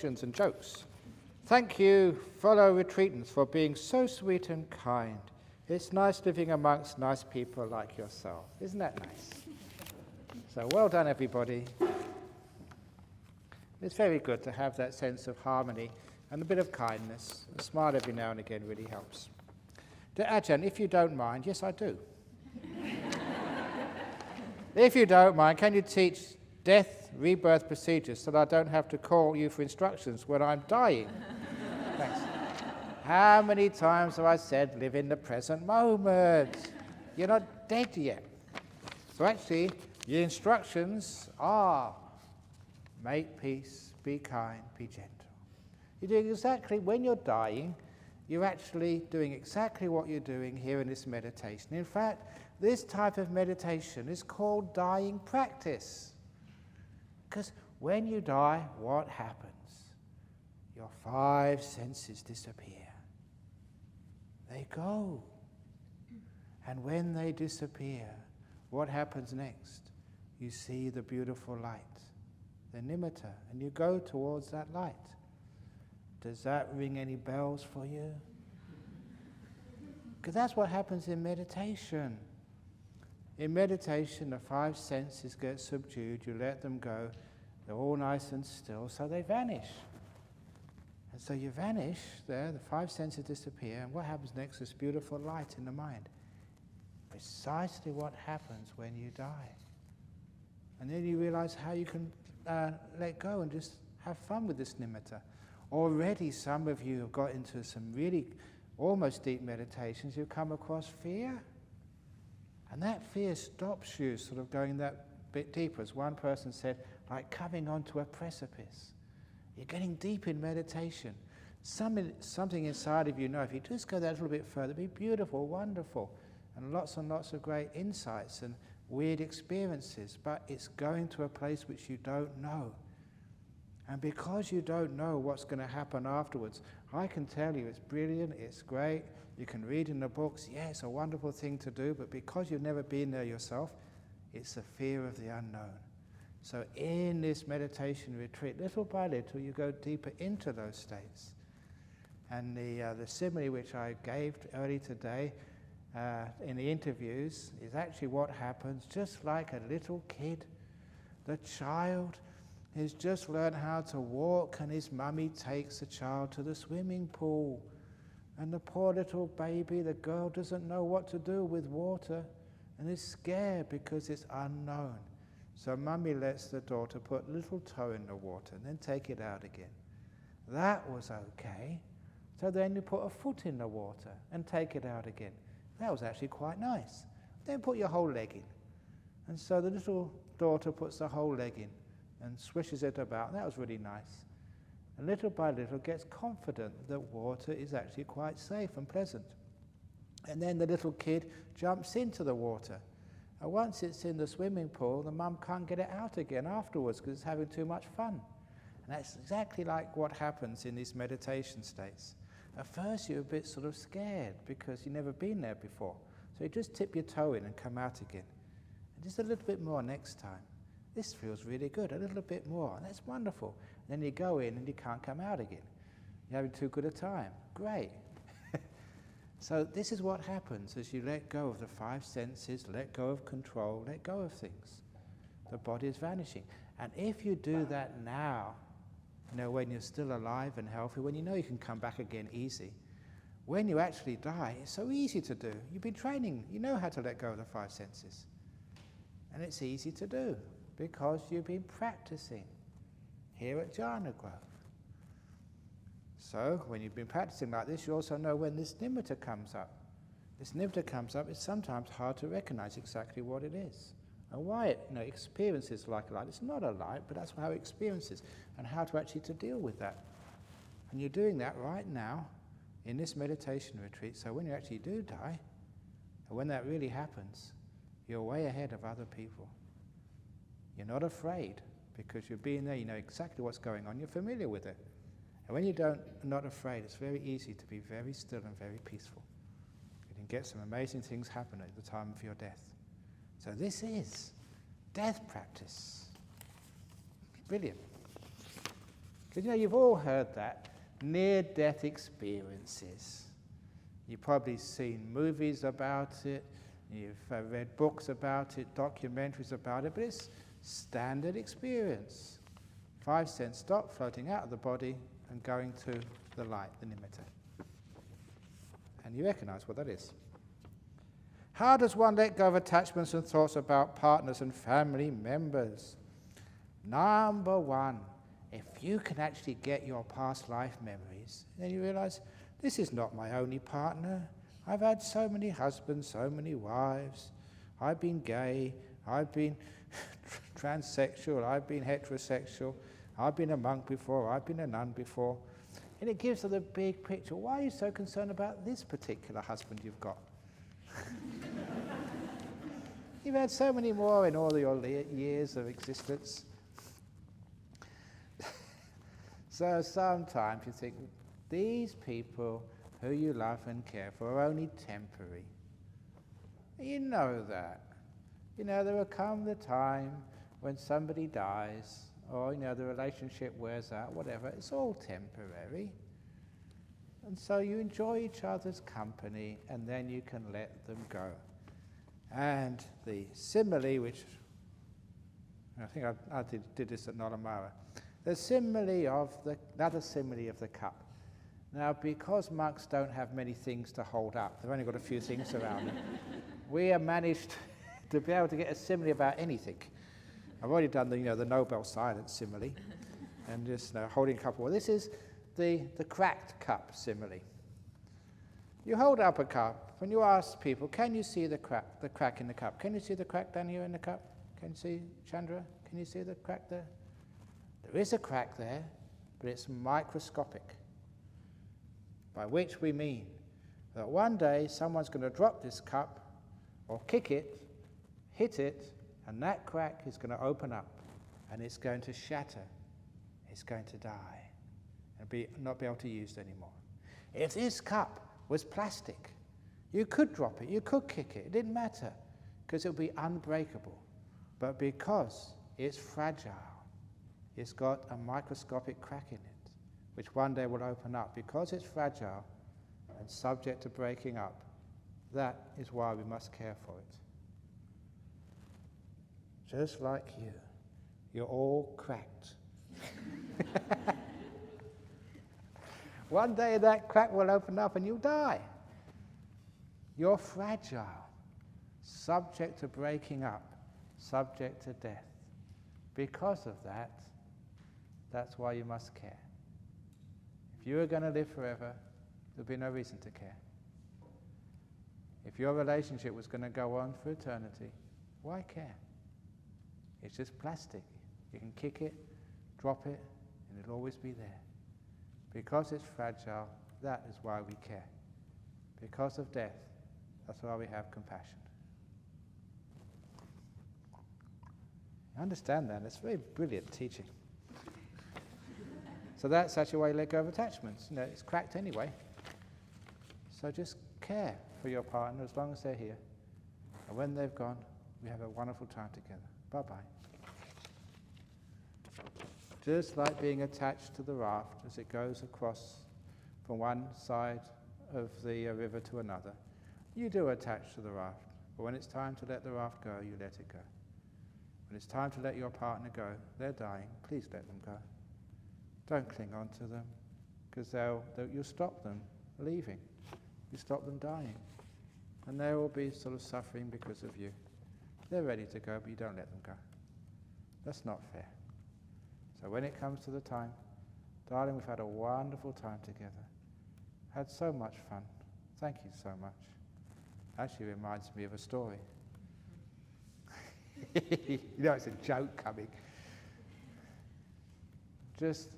questions and jokes. Thank you, fellow retreatants, for being so sweet and kind. It's nice living amongst nice people like yourself. Isn't that nice? So well done, everybody. It's very good to have that sense of harmony and a bit of kindness. A smile every now and again really helps. Ajahn, if you don't mind, yes, I do. If you don't mind, can you teach death, rebirth procedures so that I don't have to call you for instructions when I'm dying? Thanks. How many times have I said, live in the present moment? You're not dead yet. So actually, your instructions are make peace, be kind, be gentle. You're doing exactly, when you're dying, you're actually doing exactly what you're doing here in this meditation. In fact, this type of meditation is called dying practice. Because when you die, what happens? Your 5 senses disappear. They go. And when they disappear, what happens next? You see the beautiful light, the nimitta, and you go towards that light. Does that ring any bells for you? Because that's what happens in meditation. In meditation, the 5 senses get subdued, you let them go, they're all nice and still, so they vanish. And so you vanish there, the 5 senses disappear, and what happens next is beautiful light in the mind. Precisely what happens when you die. And then you realize how you can let go and just have fun with this nimitta. Already some of you have got into some really almost deep meditations. You've come across fear. And that fear stops you sort of going that bit deeper. As one person said, like coming onto a precipice. You're getting deep in meditation. Something inside of you know, if you just go that little bit further, it'd be beautiful, wonderful, and lots of great insights and weird experiences, but it's going to a place which you don't know. And because you don't know what's going to happen afterwards, I can tell you it's brilliant, it's great, you can read in the books, yeah, it's a wonderful thing to do, but because you've never been there yourself, it's the fear of the unknown. So in this meditation retreat, little by little, you go deeper into those states. And the simile which I gave early today in the interviews is actually what happens, just like a little kid. The child has just learned how to walk, and his mummy takes the child to the swimming pool. And the poor little baby, the girl, doesn't know what to do with water and is scared because it's unknown. So mummy lets the daughter put a little toe in the water and then take it out again. That was okay. So then you put a foot in the water and take it out again. That was actually quite nice. Then put your whole leg in. And so the little daughter puts the whole leg in and swishes it about. That was really nice. And little by little gets confident that water is actually quite safe and pleasant. And then the little kid jumps into the water. And once it's in the swimming pool, the mum can't get it out again afterwards because it's having too much fun. And that's exactly like what happens in these meditation states. At first you're a bit sort of scared because you've never been there before. So you just tip your toe in and come out again. And just a little bit more next time. This feels really good, a little bit more. That's wonderful. And then you go in and you can't come out again. You're having too good a time. Great. So this is what happens as you let go of the 5 senses, let go of control, let go of things. The body is vanishing. And if you do that now, when you're still alive and healthy, when you know you can come back again easy, when you actually die, it's so easy to do. You've been training, you know how to let go of the 5 senses. And it's easy to do because you've been practicing here at Jhana Grove. So when you've been practicing like this, you also know when this nimitta comes up. This nimitta comes up, it's sometimes hard to recognize exactly what it is and why it experiences like a light. It's not a light, but that's how it experiences and how to actually to deal with that. And you're doing that right now in this meditation retreat, so when you actually do die, and when that really happens, you're way ahead of other people. You're not afraid because you're being there, you know exactly what's going on, you're familiar with it. And when you're not afraid, it's very easy to be very still and very peaceful. You can get some amazing things happen at the time of your death. So this is death practice. Brilliant. Because you've all heard that, near-death experiences. You've probably seen movies about it, you've read books about it, documentaries about it, but it's standard experience. 5 cents stop floating out of the body and going to the light, the nimitta. And you recognize what that is. How does one let go of attachments and thoughts about partners and family members? Number one, if you can actually get your past life memories, then you realize, this is not my only partner. I've had so many husbands, so many wives. I've been gay, I've been transsexual, I've been heterosexual, I've been a monk before, I've been a nun before. And it gives us the big picture. Why are you so concerned about this particular husband you've got? You've had so many more in all your years of existence. So sometimes you think, these people who you love and care for are only temporary. You know that. You know, there will come the time when somebody dies, or, you know, the relationship wears out, whatever. It's all temporary. And so you enjoy each other's company, and then you can let them go. And the simile, which I think I did this at Nolamara, the simile of another simile of the cup. Now, because monks don't have many things to hold up, they've only got a few things around them, we have managed to be able to get a simile about anything. I've already done the Nobel silence simile, and just holding a cup. Well, this is the cracked cup simile. You hold up a cup, when you ask people, can you see the crack in the cup? Can you see the crack down here in the cup? Can you see, Chandra? Can you see the crack there? There is a crack there, but it's microscopic. By which we mean that one day someone's going to drop this cup or kick it, hit it, and that crack is going to open up and it's going to shatter. It's going to die and not be able to use it anymore. If this cup was plastic, you could drop it, you could kick it, it didn't matter, because it would be unbreakable. But because it's fragile, it's got a microscopic crack in it, which one day will open up. Because it's fragile and subject to breaking up, that is why we must care for it. Just like you, you're all cracked. One day that crack will open up and you'll die. You're fragile, subject to breaking up, subject to death. Because of that, that's why you must care. If you were going to live forever, there'd be no reason to care. If your relationship was going to go on for eternity, why care? It's just plastic. You can kick it, drop it, and it'll always be there. Because it's fragile, that is why we care. Because of death, that's why we have compassion. You understand that? It's very brilliant teaching. So that's actually why you let go of attachments. You know, it's cracked anyway. So just care for your partner as long as they're here. And when they've gone, we have a wonderful time together. Bye-bye. Just like being attached to the raft as it goes across from one side of the river to another. You do attach to the raft, but when it's time to let the raft go, you let it go. When it's time to let your partner go, they're dying, please let them go. Don't cling on to them, because you'll stop them leaving. You stop them dying. And they will be sort of suffering because of you. They're ready to go, but you don't let them go. That's not fair. So when it comes to the time, darling, we've had a wonderful time together. Had so much fun. Thank you so much. Actually reminds me of a story. You know, it's a joke coming. Just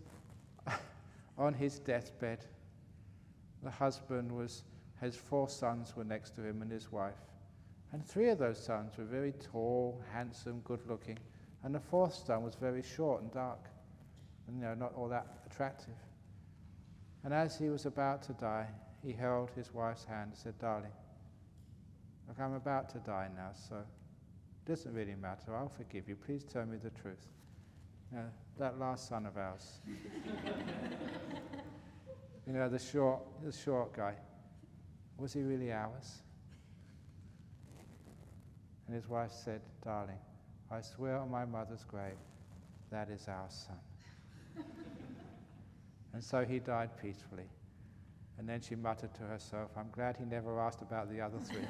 on his deathbed, the husband his 4 sons were next to him and his wife. And 3 of those sons were very tall, handsome, good-looking. And the 4th son was very short and dark, and not all that attractive. And as he was about to die, he held his wife's hand and said, "Darling, look, I'm about to die now, so it doesn't really matter. I'll forgive you. Please tell me the truth. That last son of ours. The short guy. Was he really ours? And his wife said, "Darling, I swear on my mother's grave, that is our son." And so he died peacefully. And then she muttered to herself, "I'm glad he never asked about the other three."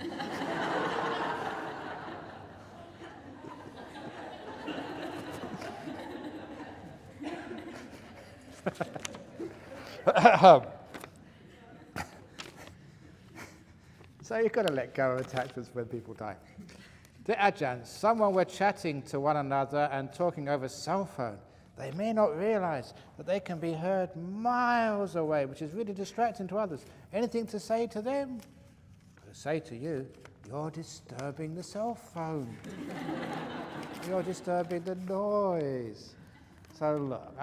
So you've got to let go of attachments when people die. Dear Ajahn, someone were chatting to one another and talking over cell phone. They may not realize that they can be heard miles away, which is really distracting to others. Anything to say to them? To say to you, you're disturbing the cell phone. You're disturbing the noise. So look,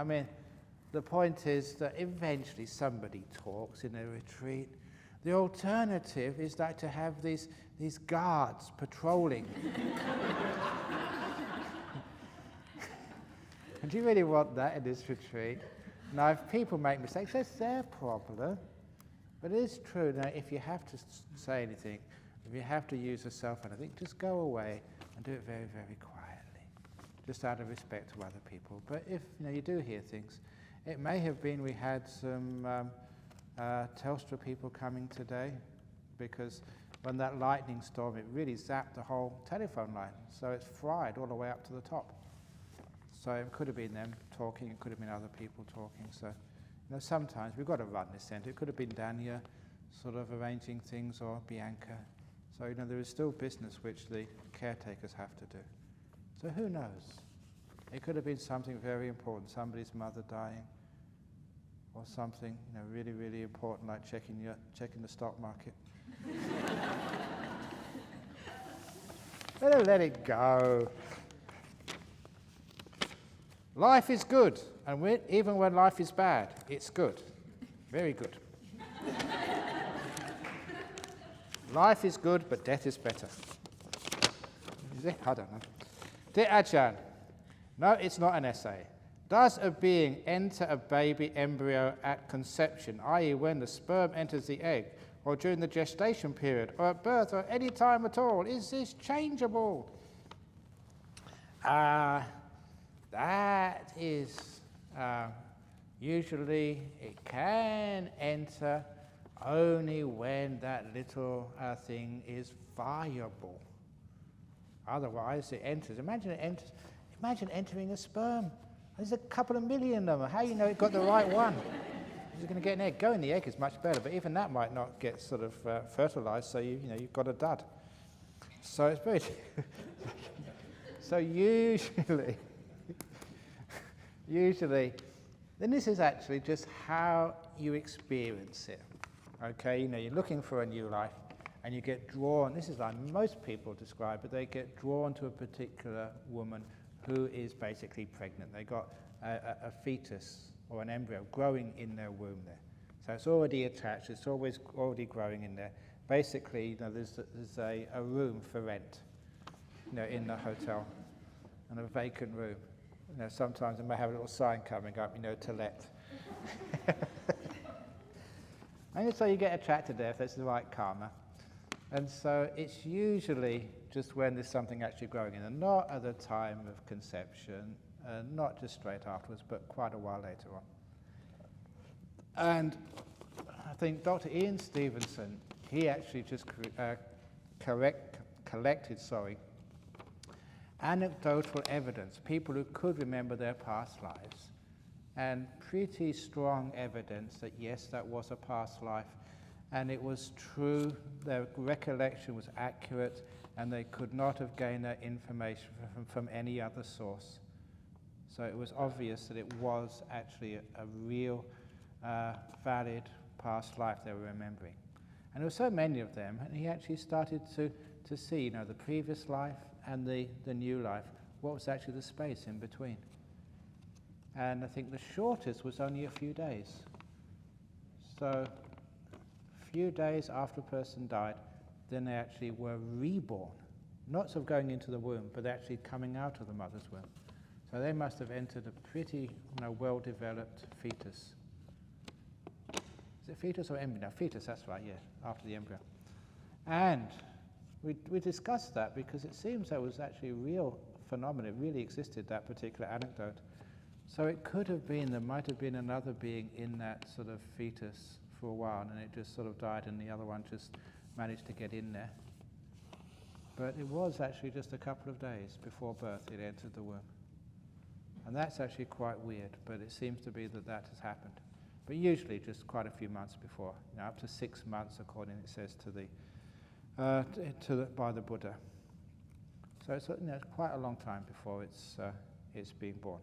the point is that eventually somebody talks in a retreat. The alternative is like to have these guards patrolling. And do you really want that in this retreat? Now, if people make mistakes, that's their problem. But it is true that if you have to say anything, if you have to use a cell phone, I think just go away and do it very, very quietly, just out of respect to other people. But if you do hear things, it may have been we had some Telstra people coming today, because when that lightning storm, it really zapped the whole telephone line. So it's fried all the way up to the top. So it could have been them talking, it could have been other people talking. So sometimes we've got to run this centre. It could have been Dania sort of arranging things, or Bianca. So there is still business which the caretakers have to do. So who knows? It could have been something very important, somebody's mother dying, or something really, really important, like checking the stock market. Let it go. Life is good, and even when life is bad, it's good. Very good. Life is good, but death is better. Is it? I don't know. Dear Ajahn, no, it's not an essay. Does a being enter a baby embryo at conception, i.e. when the sperm enters the egg, or during the gestation period, or at birth, or any time at all? Is this changeable? That is, usually it can enter only when that little thing is viable. Otherwise it enters. Imagine entering a sperm. There's a couple of million of them. How do you know it got the right one? You're going to get an egg. Go in the egg is much better, but even that might not get sort of fertilized, so you've got a dud. So it's very... So usually, then this is actually just how you experience it. Okay, you're looking for a new life, and you get drawn. This is like most people describe it. They get drawn to a particular woman who is basically pregnant. They got a fetus or an embryo growing in their womb there. So it's already attached. It's always already growing in there. Basically, there's a room for rent, in the hotel, and a vacant room. Sometimes they may have a little sign coming up, to let. And so you get attracted there if it's the right karma. And so it's usually just when there's something actually growing in, and not at the time of conception, not just straight afterwards, but quite a while later on. And I think Dr. Ian Stevenson, he actually just collected anecdotal evidence, people who could remember their past lives, and pretty strong evidence that yes, that was a past life, and it was true, their recollection was accurate, and they could not have gained that information from any other source. So it was obvious that it was actually a real, valid past life they were remembering. And there were so many of them, and he actually started to see, the previous life and the new life, what was actually the space in between. And I think the shortest was only a few days. So a few days after a person died, then they actually were reborn. Not sort of going into the womb, but actually coming out of the mother's womb. So they must have entered a pretty well-developed fetus. Is it fetus or embryo? No, fetus, that's right, yeah, after the embryo. And we discussed that because it seems there was actually a real phenomenon. It really existed, that particular anecdote. So it could have been, there might have been another being in that sort of fetus for a while, and it just sort of died, and the other one just managed to get in there. But it was actually just a couple of days before birth it entered the womb. And that's actually quite weird, but it seems to be that that has happened. But usually just quite a few months before, up to 6 months, according it says by the Buddha. So it's quite a long time before it's being born.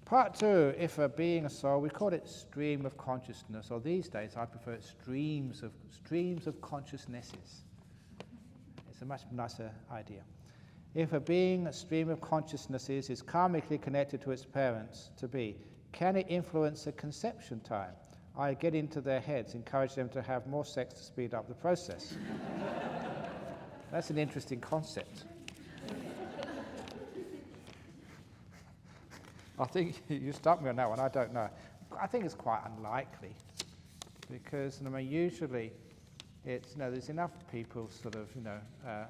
Part 2, if a being, a soul, we call it stream of consciousness, or these days I prefer streams of consciousnesses. It's a much nicer idea. If a being, a stream of consciousnesses, is karmically connected to its parents to be, can it influence the conception time? I get into their heads, encourage them to have more sex to speed up the process. That's an interesting concept. I think you stumped me on that one, I don't know. I think it's quite unlikely because usually it's, there's enough people sort of,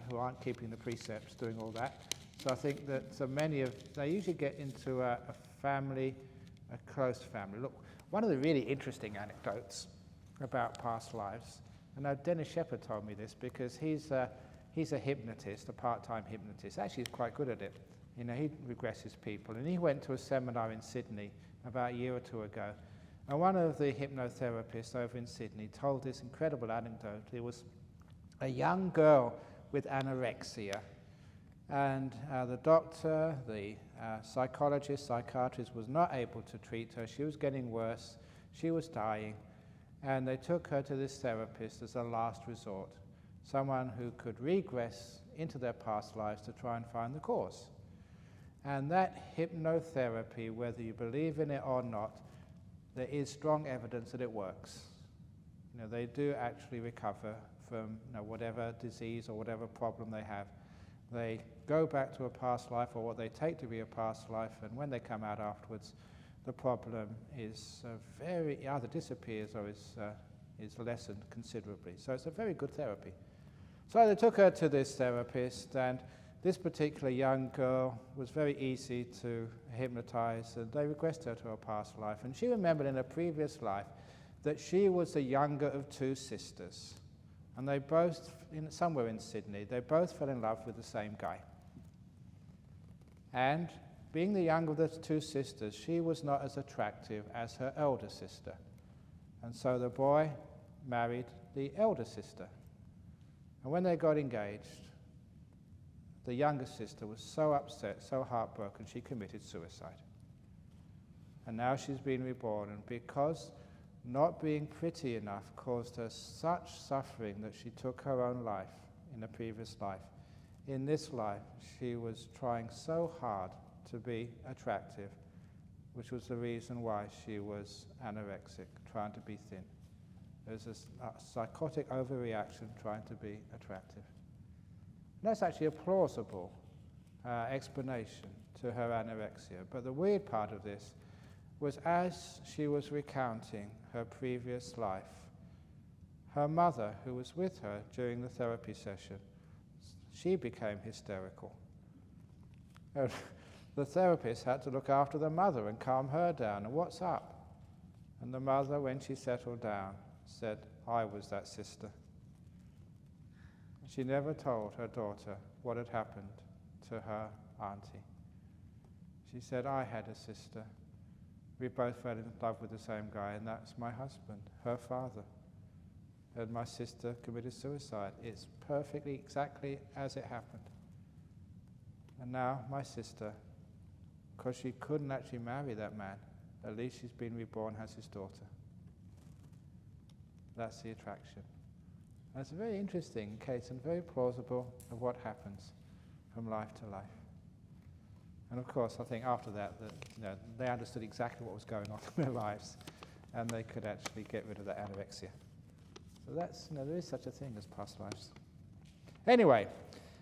who aren't keeping the precepts doing all that. So I think that they usually get into a family, a close family. Look, one of the really interesting anecdotes about past lives, and now Dennis Shepherd told me this because he's a hypnotist, a part-time hypnotist. Actually, he's quite good at it. He regresses people. And he went to a seminar in Sydney about a year or two ago. And one of the hypnotherapists over in Sydney told this incredible anecdote. It was a young girl with anorexia. And the doctor, the psychologist, psychiatrist was not able to treat her. She was getting worse. She was dying. And they took her to this therapist as a last resort, someone who could regress into their past lives to try and find the cause. And that hypnotherapy, whether you believe in it or not, there is strong evidence that it works. They do actually recover from whatever disease or whatever problem they have. They go back to a past life or what they take to be a past life, and when they come out afterwards, the problem is either disappears or is lessened considerably. So it's a very good therapy. So they took her to this therapist, and this particular young girl was very easy to hypnotize, and they regressed her to her past life. And she remembered in a previous life that she was the younger of 2 sisters. And they both, somewhere in Sydney, they both fell in love with the same guy. And being the younger of the 2 sisters, she was not as attractive as her elder sister. And so the boy married the elder sister. And when they got engaged, the younger sister was so upset, so heartbroken, she committed suicide. And now she's been reborn, and because not being pretty enough caused her such suffering that she took her own life in a previous life, in this life she was trying so hard to be attractive, which was the reason why she was anorexic, trying to be thin. There's a psychotic overreaction trying to be attractive. And that's actually a plausible explanation to her anorexia. But the weird part of this was as she was recounting her previous life, her mother, who was with her during the therapy session, she became hysterical. And the therapist had to look after the mother and calm her down. And what's up? And the mother, when she settled down, said, I was that sister. She never told her daughter what had happened to her auntie. She said, I had a sister. We both fell in love with the same guy, and that's my husband, her father. And my sister committed suicide. It's perfectly, exactly as it happened. And now my sister, because she couldn't actually marry that man, at least she's been reborn as his daughter. That's the attraction. And it's a very interesting case and very plausible of what happens from life to life. And of course, I think after that, they understood exactly what was going on in their lives, and they could actually get rid of that anorexia. So that's, there is such a thing as past lives. Anyway,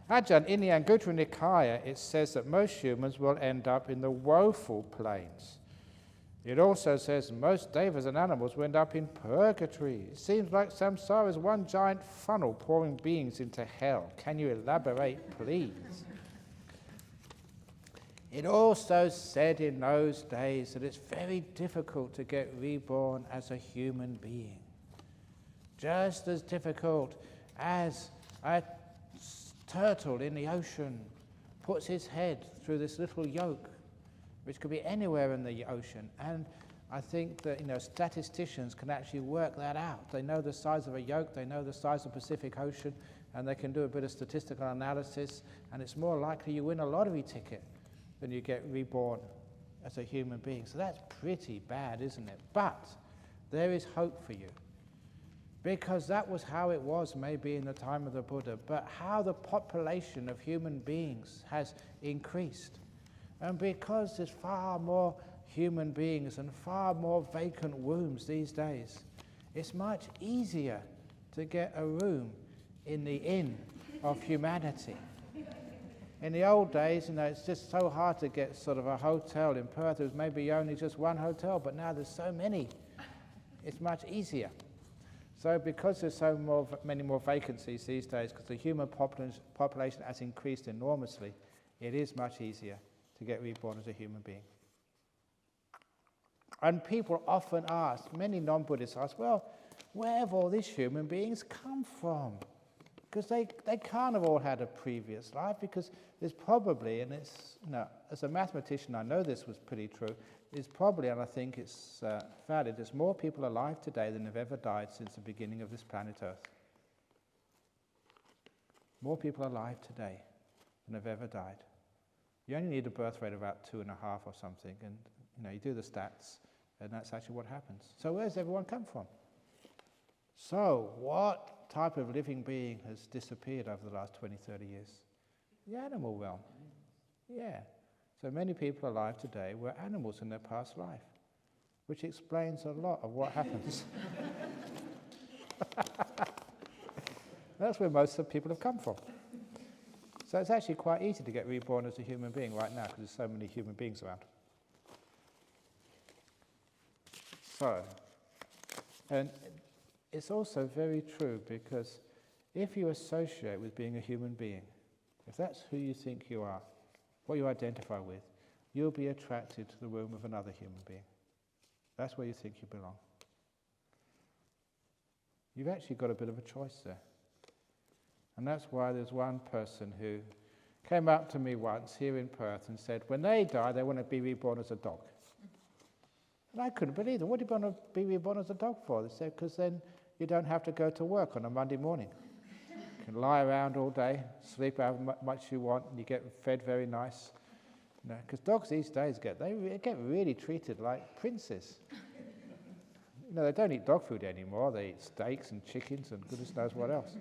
Ajahn, in the Anguttara Nikaya, it says that most humans will end up in the woeful planes. It also says most devas and animals will end up in purgatory. It seems like samsara is one giant funnel pouring beings into hell. Can you elaborate, please? It also said in those days that it's very difficult to get reborn as a human being. Just as difficult as a turtle in the ocean puts his head through this little yoke, which could be anywhere in the ocean. And I think that statisticians can actually work that out. They know the size of a yoke, they know the size of the Pacific Ocean, and they can do a bit of statistical analysis, and it's more likely you win a lottery ticket than you get reborn as a human being. So that's pretty bad, isn't it? But there is hope for you, because that was how it was maybe in the time of the Buddha, but how the population of human beings has increased. And because there's far more human beings and far more vacant wombs these days, it's much easier to get a room in the inn of humanity. In the old days, it's just so hard to get sort of a hotel in Perth. There was maybe only just one hotel, but now there's so many. It's much easier. So because there's many more vacancies these days, because the human population has increased enormously, it is much easier to get reborn as a human being. And people often ask, many non-Buddhists ask, well, where have all these human beings come from? Because they can't have all had a previous life, because there's probably, and it's, as a mathematician I know this was pretty true, there's probably, and I think it's valid, there's more people alive today than have ever died since the beginning of this planet Earth. More people alive today than have ever died. You only need a birth rate of about 2.5 or something, and you do the stats, and that's actually what happens. So where's everyone come from? So what type of living being has disappeared over the last 20, 30 years? The animal realm. Yeah. So many people alive today were animals in their past life, which explains a lot of what happens. That's where most of the people have come from. So it's actually quite easy to get reborn as a human being right now, because there's so many human beings around. So, and it's also very true, because if you associate with being a human being, if that's who you think you are, what you identify with, you'll be attracted to the womb of another human being. That's where you think you belong. You've actually got a bit of a choice there. And that's why there's one person who came up to me once here in Perth and said, when they die, they want to be reborn as a dog. And I couldn't believe it. What do you want to be reborn as a dog for? They said, because then you don't have to go to work on a Monday morning. You can lie around all day, sleep however much you want, and you get fed very nice. Because dogs these days get really treated like princes. They don't eat dog food anymore. They eat steaks and chickens and goodness knows what else.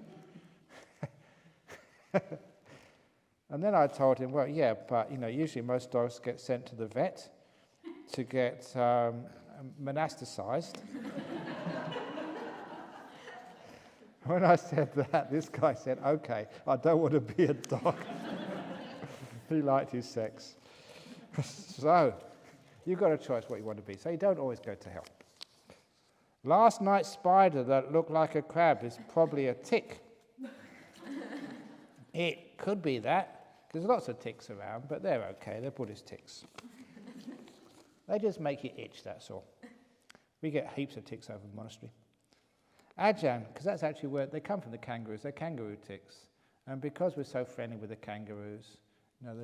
And then I told him, well, yeah, but usually most dogs get sent to the vet to get monasticized. When I said that, this guy said, okay, I don't want to be a dog. He liked his sex. So, you've got a choice what you want to be. So you don't always go to hell. Last night's spider that looked like a crab is probably a tick. It could be that. There's lots of ticks around, but they're okay. They're Buddhist ticks. They just make you itch, that's all. We get heaps of ticks over the monastery. Ajahn, because that's actually where they come from, the kangaroos. They're kangaroo ticks. And because we're so friendly with the kangaroos,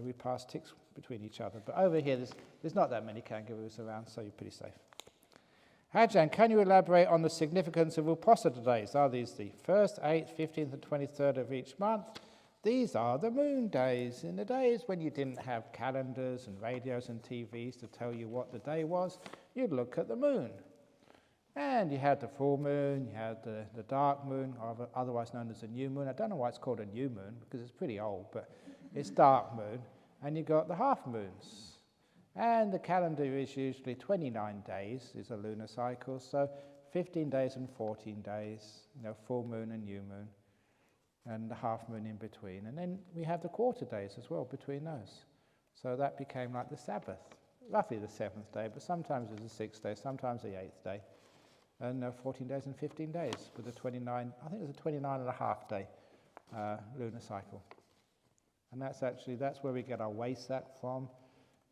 we pass ticks between each other. But over here, there's not that many kangaroos around, so you're pretty safe. Ajahn, can you elaborate on the significance of Uposatha days? Are these the 1st, 8th, 15th, and 23rd of each month? These are the moon days. In the days when you didn't have calendars and radios and TVs to tell you what the day was, you'd look at the moon. And you had the full moon, you had the dark moon, otherwise known as a new moon. I don't know why it's called a new moon, because it's pretty old, but it's dark moon. And you got the half moons. And the calendar is usually 29 days, is a lunar cycle, so 15 days and 14 days, full moon and new moon. and the half moon in between. And then we have the quarter days as well between those. So that became like the Sabbath, roughly the 7th day, but sometimes it was the 6th day, sometimes the 8th day. And 14 days and 15 days with the 29, I think it was a 29 and a half day lunar cycle. And that's where we get our Wesak from,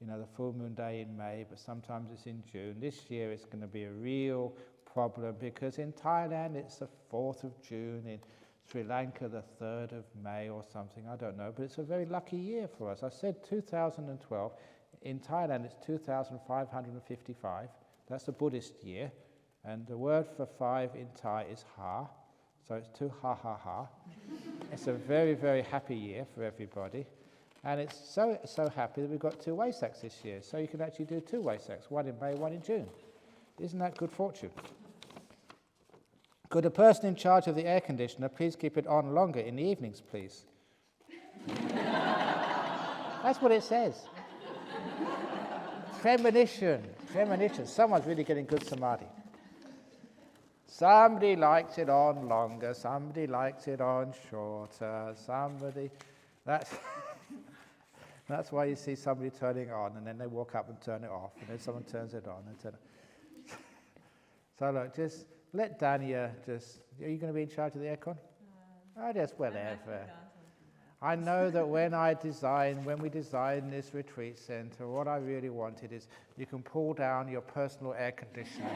the full moon day in May, but sometimes it's in June. This year it's going to be a real problem because in Thailand it's the 4th of June, in Sri Lanka the 3rd of May or something, I don't know, but it's a very lucky year for us. I said 2012, in Thailand it's 2555, that's the Buddhist year, and the word for 5 in Thai is ha, so it's 2 ha ha ha. It's a very, very happy year for everybody, and it's so happy that we've got 2 Waisaks this year, so you can actually do 2 Waisaks, one in May, one in June. Isn't that good fortune? Could a person in charge of the air conditioner please keep it on longer in the evenings, please? That's what it says. Premonition. Someone's really getting good samadhi. Somebody likes it on longer, somebody likes it on shorter, that's why you see somebody turning it on and then they walk up and turn it off, and then someone turns it on and turn it. So look, just let Dania are you going to be in charge of the aircon? Just whatever. I know that when we designed this retreat centre, what I really wanted is you can pull down your personal air conditioner.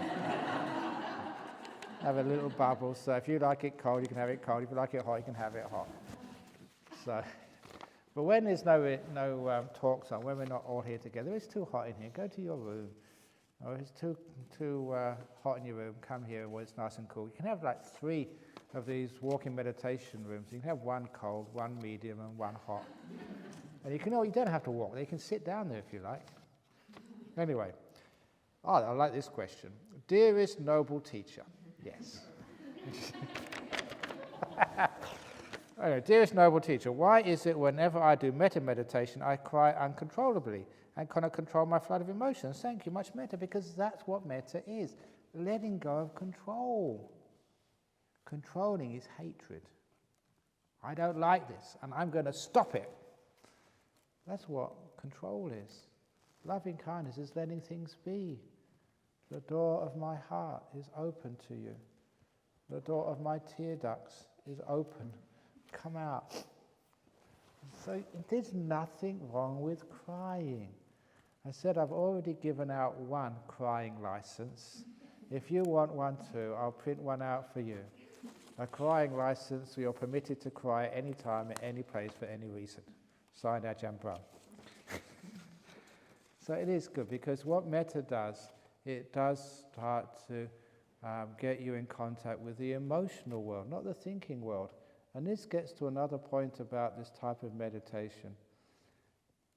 Have a little bubble, so if you like it cold, you can have it cold. If you like it hot, you can have it hot. So, but when there's no talks on, when we're not all here together, it's too hot in here, go to your room. Or if it's too hot in your room, come here where it's nice and cool. You can have like 3 of these walking meditation rooms. You can have 1 cold, 1 medium, and 1 hot. And you don't have to walk there, you can sit down there if you like. Anyway, I like this question. Dearest noble teacher. Yes. Anyway, dearest noble teacher, why is it whenever I do metta meditation, I cry uncontrollably and cannot control my flood of emotions? Thank you, much metta, because that's what metta is. Letting go of control. Controlling is hatred. I don't like this, and I'm going to stop it. That's what control is. Loving kindness is letting things be. The door of my heart is open to you. The door of my tear ducts is open. Come out. So there's nothing wrong with crying. I said I've already given out 1 crying license. If you want one too, I'll print one out for you. A crying license, you're permitted to cry any time, at any place, for any reason. Signed, Ajahn Brahm. So it is good, because what metta does, it does start to get you in contact with the emotional world, not the thinking world. And this gets to another point about this type of meditation.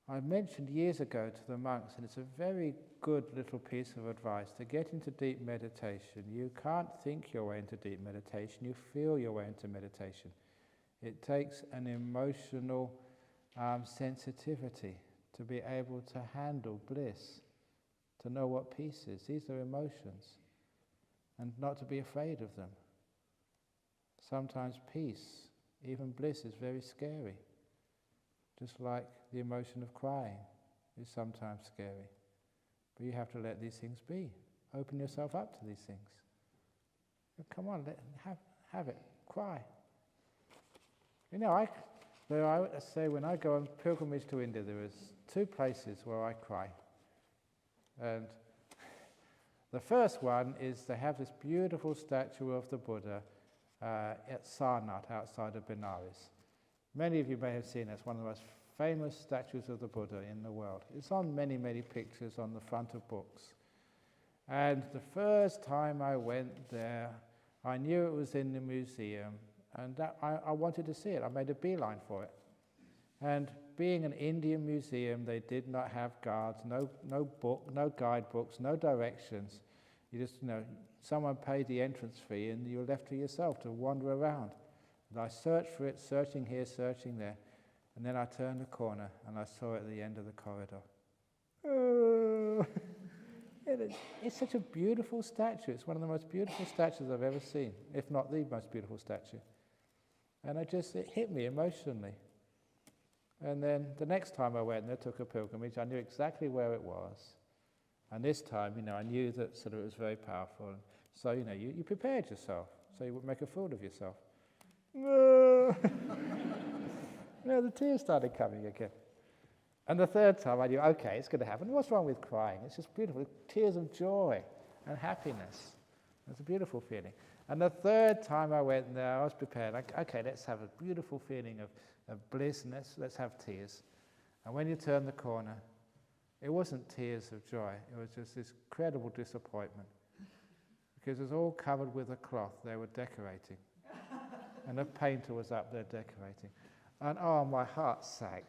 I mentioned years ago to the monks, and it's a very good little piece of advice, to get into deep meditation. You can't think your way into deep meditation, you feel your way into meditation. It takes an emotional sensitivity to be able to handle bliss, to know what peace is. These are emotions, and not to be afraid of them. Sometimes peace, even bliss, is very scary. Just like the emotion of crying is sometimes scary. But you have to let these things be. Open yourself up to these things. Come on, have it. Cry. I say when I go on pilgrimage to India, there is 2 places where I cry. And the first one is they have this beautiful statue of the Buddha at Sarnath, outside of Benares. Many of you may have seen it. It's one of the most famous statues of the Buddha in the world. It's on many, many pictures on the front of books. And the first time I went there, I knew it was in the museum, and I wanted to see it. I made a beeline for it. And being an Indian museum, they did not have guards, no book, no guidebooks, no directions. You just, someone paid the entrance fee and you're left to yourself to wander around. And I searched for it, searching here, searching there. And then I turned the corner and I saw it at the end of the corridor. Oh. It's such a beautiful statue. It's one of the most beautiful statues I've ever seen, if not the most beautiful statue. And it hit me emotionally. And then the next time I went there, took a pilgrimage, I knew exactly where it was. And this time, I knew that sort of it was very powerful. So, you prepared yourself, so you wouldn't make a fool of yourself. No, the tears started coming again. And the third time I knew, okay, it's going to happen. What's wrong with crying? It's just beautiful. Tears of joy and happiness. It's a beautiful feeling. And the third time I went there, I was prepared. Okay, let's have a beautiful feeling of bliss, and let's have tears. And when you turn the corner, it wasn't tears of joy. It was just this incredible disappointment. Because it was all covered with a cloth they were decorating. And the painter was up there decorating. And oh, my heart sank.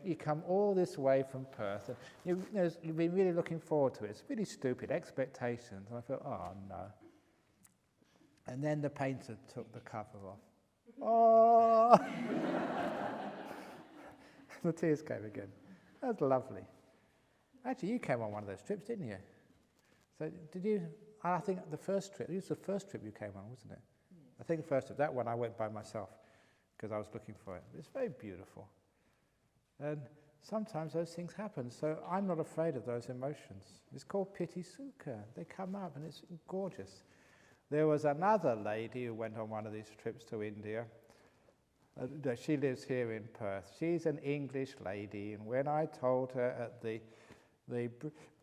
You come all this way from Perth, and you've been really looking forward to it. It's really stupid, expectations. And I thought, oh no. And then the painter took the cover off. Oh! The tears came again. That was lovely. Actually, you came on one of those trips, didn't you? So did you? I think the first trip, it was the first trip you came on, wasn't it? I think the first trip. That one I went by myself because I was looking for it. It's very beautiful. And sometimes those things happen, so I'm not afraid of those emotions. It's called piti sukha. They come up and it's gorgeous. There was another lady who went on one of these trips to India. She lives here in Perth. She's an English lady, and when I told her at the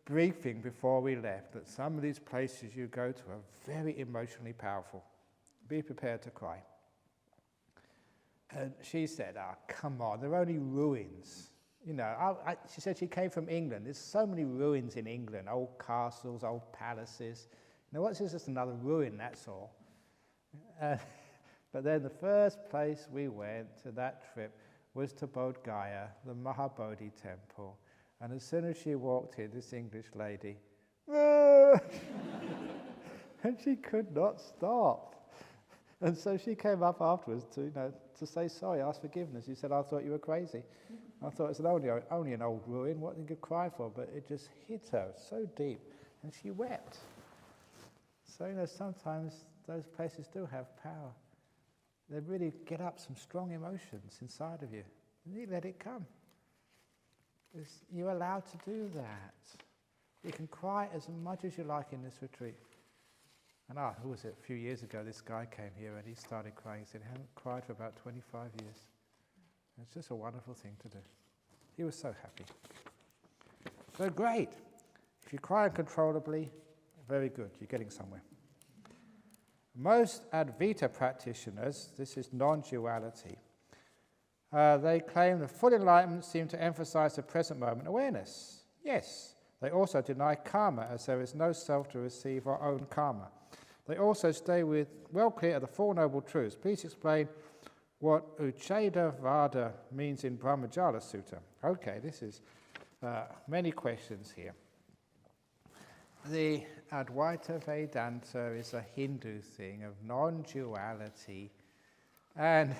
briefing before we left that some of these places you go to are very emotionally powerful, be prepared to cry. And she said, oh, come on, they're only ruins. She said she came from England. There's so many ruins in England, old castles, old palaces. What's this? Just another ruin, that's all. But then the first place we went to that trip was to Bodh Gaya, the Mahabodhi temple. And as soon as she walked in, this English lady, and she could not stop. And so she came up afterwards to say sorry, ask forgiveness. She said, I thought you were crazy. I thought it's only an old ruin, what you could cry for? But it just hit her so deep, and she wept. So, sometimes those places do have power. They really get up some strong emotions inside of you. You let it come. You're allowed to do that. You can cry as much as you like in this retreat. And who was it? A few years ago, this guy came here and he started crying. He said he hadn't cried for about 25 years. It's just a wonderful thing to do. He was so happy. So great. If you cry uncontrollably, very good. You're getting somewhere. Most Advaita practitioners, this is non-duality, they claim that full enlightenment seems to emphasize the present moment awareness. Yes. They also deny karma, as there is no self to receive or own karma. They also stay well clear of the Four Noble Truths. Please explain what Ucheda Vada means in Brahmajala Sutta. Okay, this is many questions here. The Advaita Vedanta is a Hindu thing of non-duality, and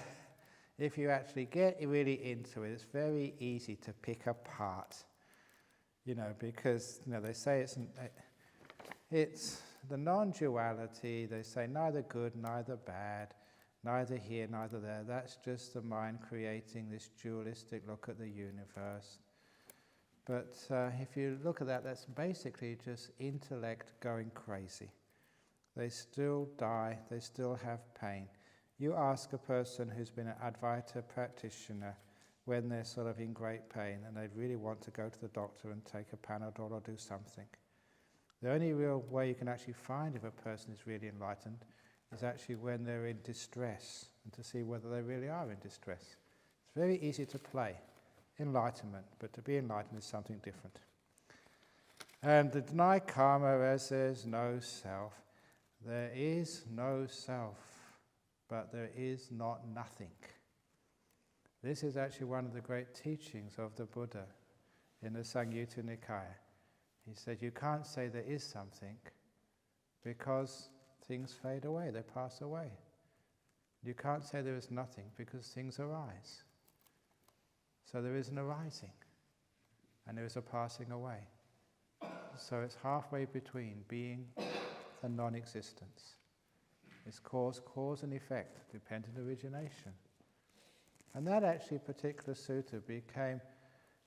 if you actually get really into it, it's very easy to pick apart. Because they say it's the non-duality. They say neither good, neither bad, neither here, neither there. That's just the mind creating this dualistic look at the universe. But if you look at that, that's basically just intellect going crazy. They still die, they still have pain. You ask a person who's been an Advaita practitioner when they're sort of in great pain and they really want to go to the doctor and take a Panadol or do something. The only real way you can actually find if a person is really enlightened is actually when they're in distress, and to see whether they really are in distress. It's very easy to play enlightenment, but to be enlightened is something different. And to deny karma as there's no self. There is no self, but there is not nothing. This is actually one of the great teachings of the Buddha in the Samyutta Nikaya. He said you can't say there is something because things fade away, they pass away. You can't say there is nothing because things arise. So there is an arising and there is a passing away. So it's halfway between being and non-existence. It's cause and effect, dependent origination. And that actually particular sutta became,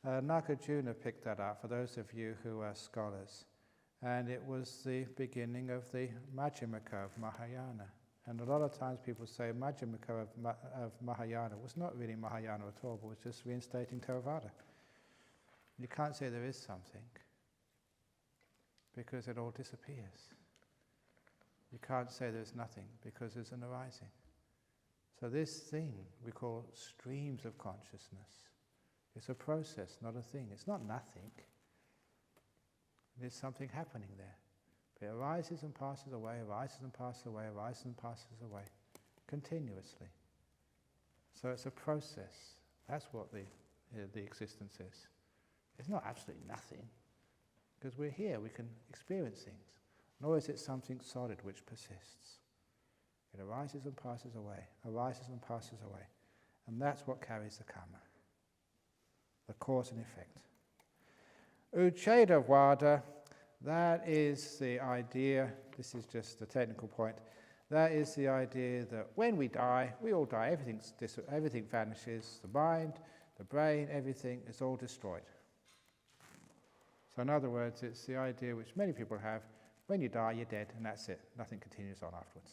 Nagarjuna picked that up, for those of you who are scholars. And it was the beginning of the Majjhimaka of Mahayana. And a lot of times people say Majjhimaka of Mahayana was not really Mahayana at all, but was just reinstating Theravada. You can't say there is something, because it all disappears. You can't say there's nothing, because there's an arising. So this thing we call streams of consciousness. It's a process, not a thing. It's not nothing. There's something happening there. It arises and passes away, arises and passes away, arises and passes away, continuously. So it's a process. That's what the existence is. It's not absolutely nothing, because we're here, we can experience things. Nor is it something solid which persists. It arises and passes away, arises and passes away. And that's what carries the karma, the cause and effect. Uchedavada, that is the idea, this is just a technical point, that is the idea that when we die, we all die, everything vanishes, the mind, the brain, everything is all destroyed. So in other words, it's the idea which many people have, when you die, you're dead, and that's it. Nothing continues on afterwards.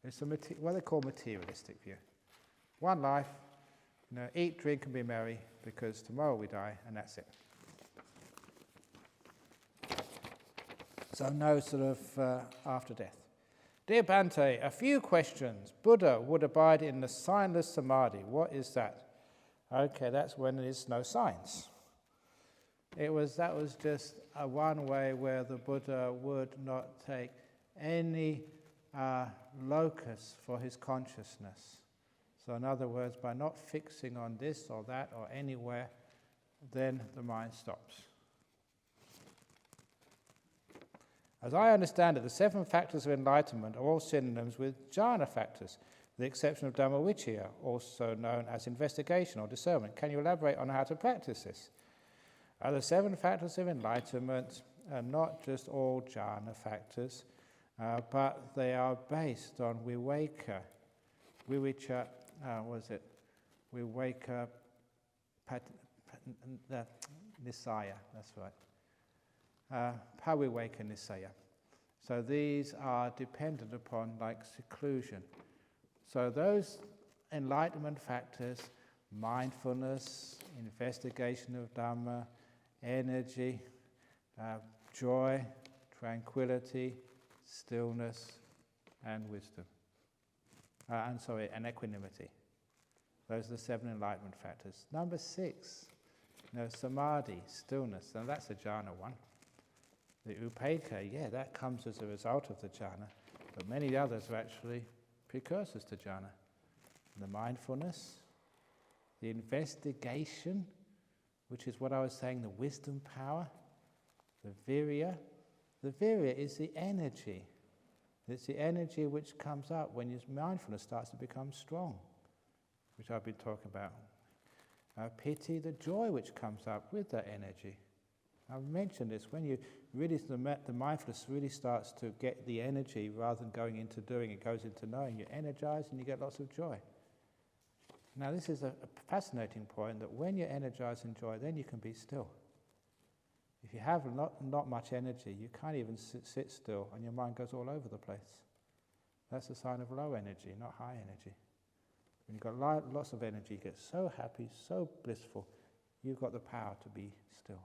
It's what they call materialistic view. One life, eat, drink, and be merry, because tomorrow we die, and that's it. So no sort of after death. Dear Bhante, a few questions. Buddha would abide in the signless samadhi. What is that? Okay, that's when there is no signs. That was just a one way where the Buddha would not take any locus for his consciousness. So in other words, by not fixing on this or that or anywhere, then the mind stops. As I understand it, the 7 factors of enlightenment are all synonyms with jhana factors, with the exception of Dhammavichaya, also known as investigation or discernment. Can you elaborate on how to practice this? The 7 factors of enlightenment are not just all jhana factors, but they are based on viveka, viveka, viveka nisaya, that's right. Paviveka nisaya. So these are dependent upon like seclusion. So those enlightenment factors, mindfulness, investigation of Dhamma, energy, joy, tranquility, stillness, and wisdom. And equanimity. Those are the 7 enlightenment factors. Number 6, samadhi, stillness. Now that's a jhana one. The upekkha, that comes as a result of the jhana, but many others are actually precursors to jhana. The mindfulness, the investigation, which is what I was saying, the wisdom power, the virya. The virya is the energy. It's the energy which comes up when your mindfulness starts to become strong, which I've been talking about. Piti, the joy which comes up with that energy. I've mentioned this, when you really, the mindfulness really starts to get the energy rather than going into doing, it goes into knowing. You're energized and you get lots of joy. Now this is a fascinating point, that when you're energized in joy, then you can be still. If you have not much energy, you can't even sit still, and your mind goes all over the place. That's a sign of low energy, not high energy. When you've got lots of energy, you get so happy, so blissful, you've got the power to be still.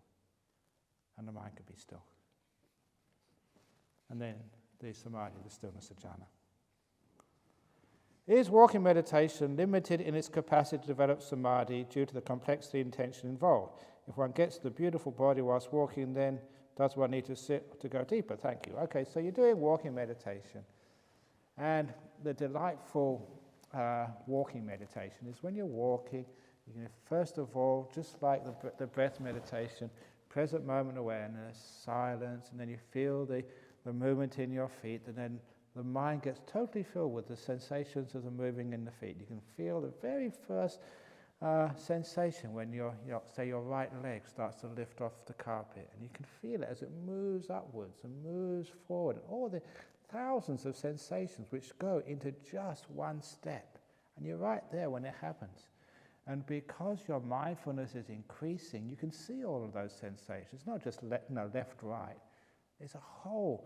And the mind can be still. And then the samadhi, the stillness of jhana. Is walking meditation limited in its capacity to develop samadhi due to the complexity and tension involved? If one gets the beautiful body whilst walking, then does one need to sit to go deeper? Thank you. Okay, so you're doing walking meditation. And the delightful walking meditation is when you're walking, first of all, just like the breath meditation, present moment awareness, silence, and then you feel the movement in your feet, and then the mind gets totally filled with the sensations of the moving in the feet. You can feel the very first sensation when say your right leg starts to lift off the carpet, and you can feel it as it moves upwards and moves forward, and all the thousands of sensations which go into just one step, and you're right there when it happens. And because your mindfulness is increasing, you can see all of those sensations. It's not just left, right. It's a whole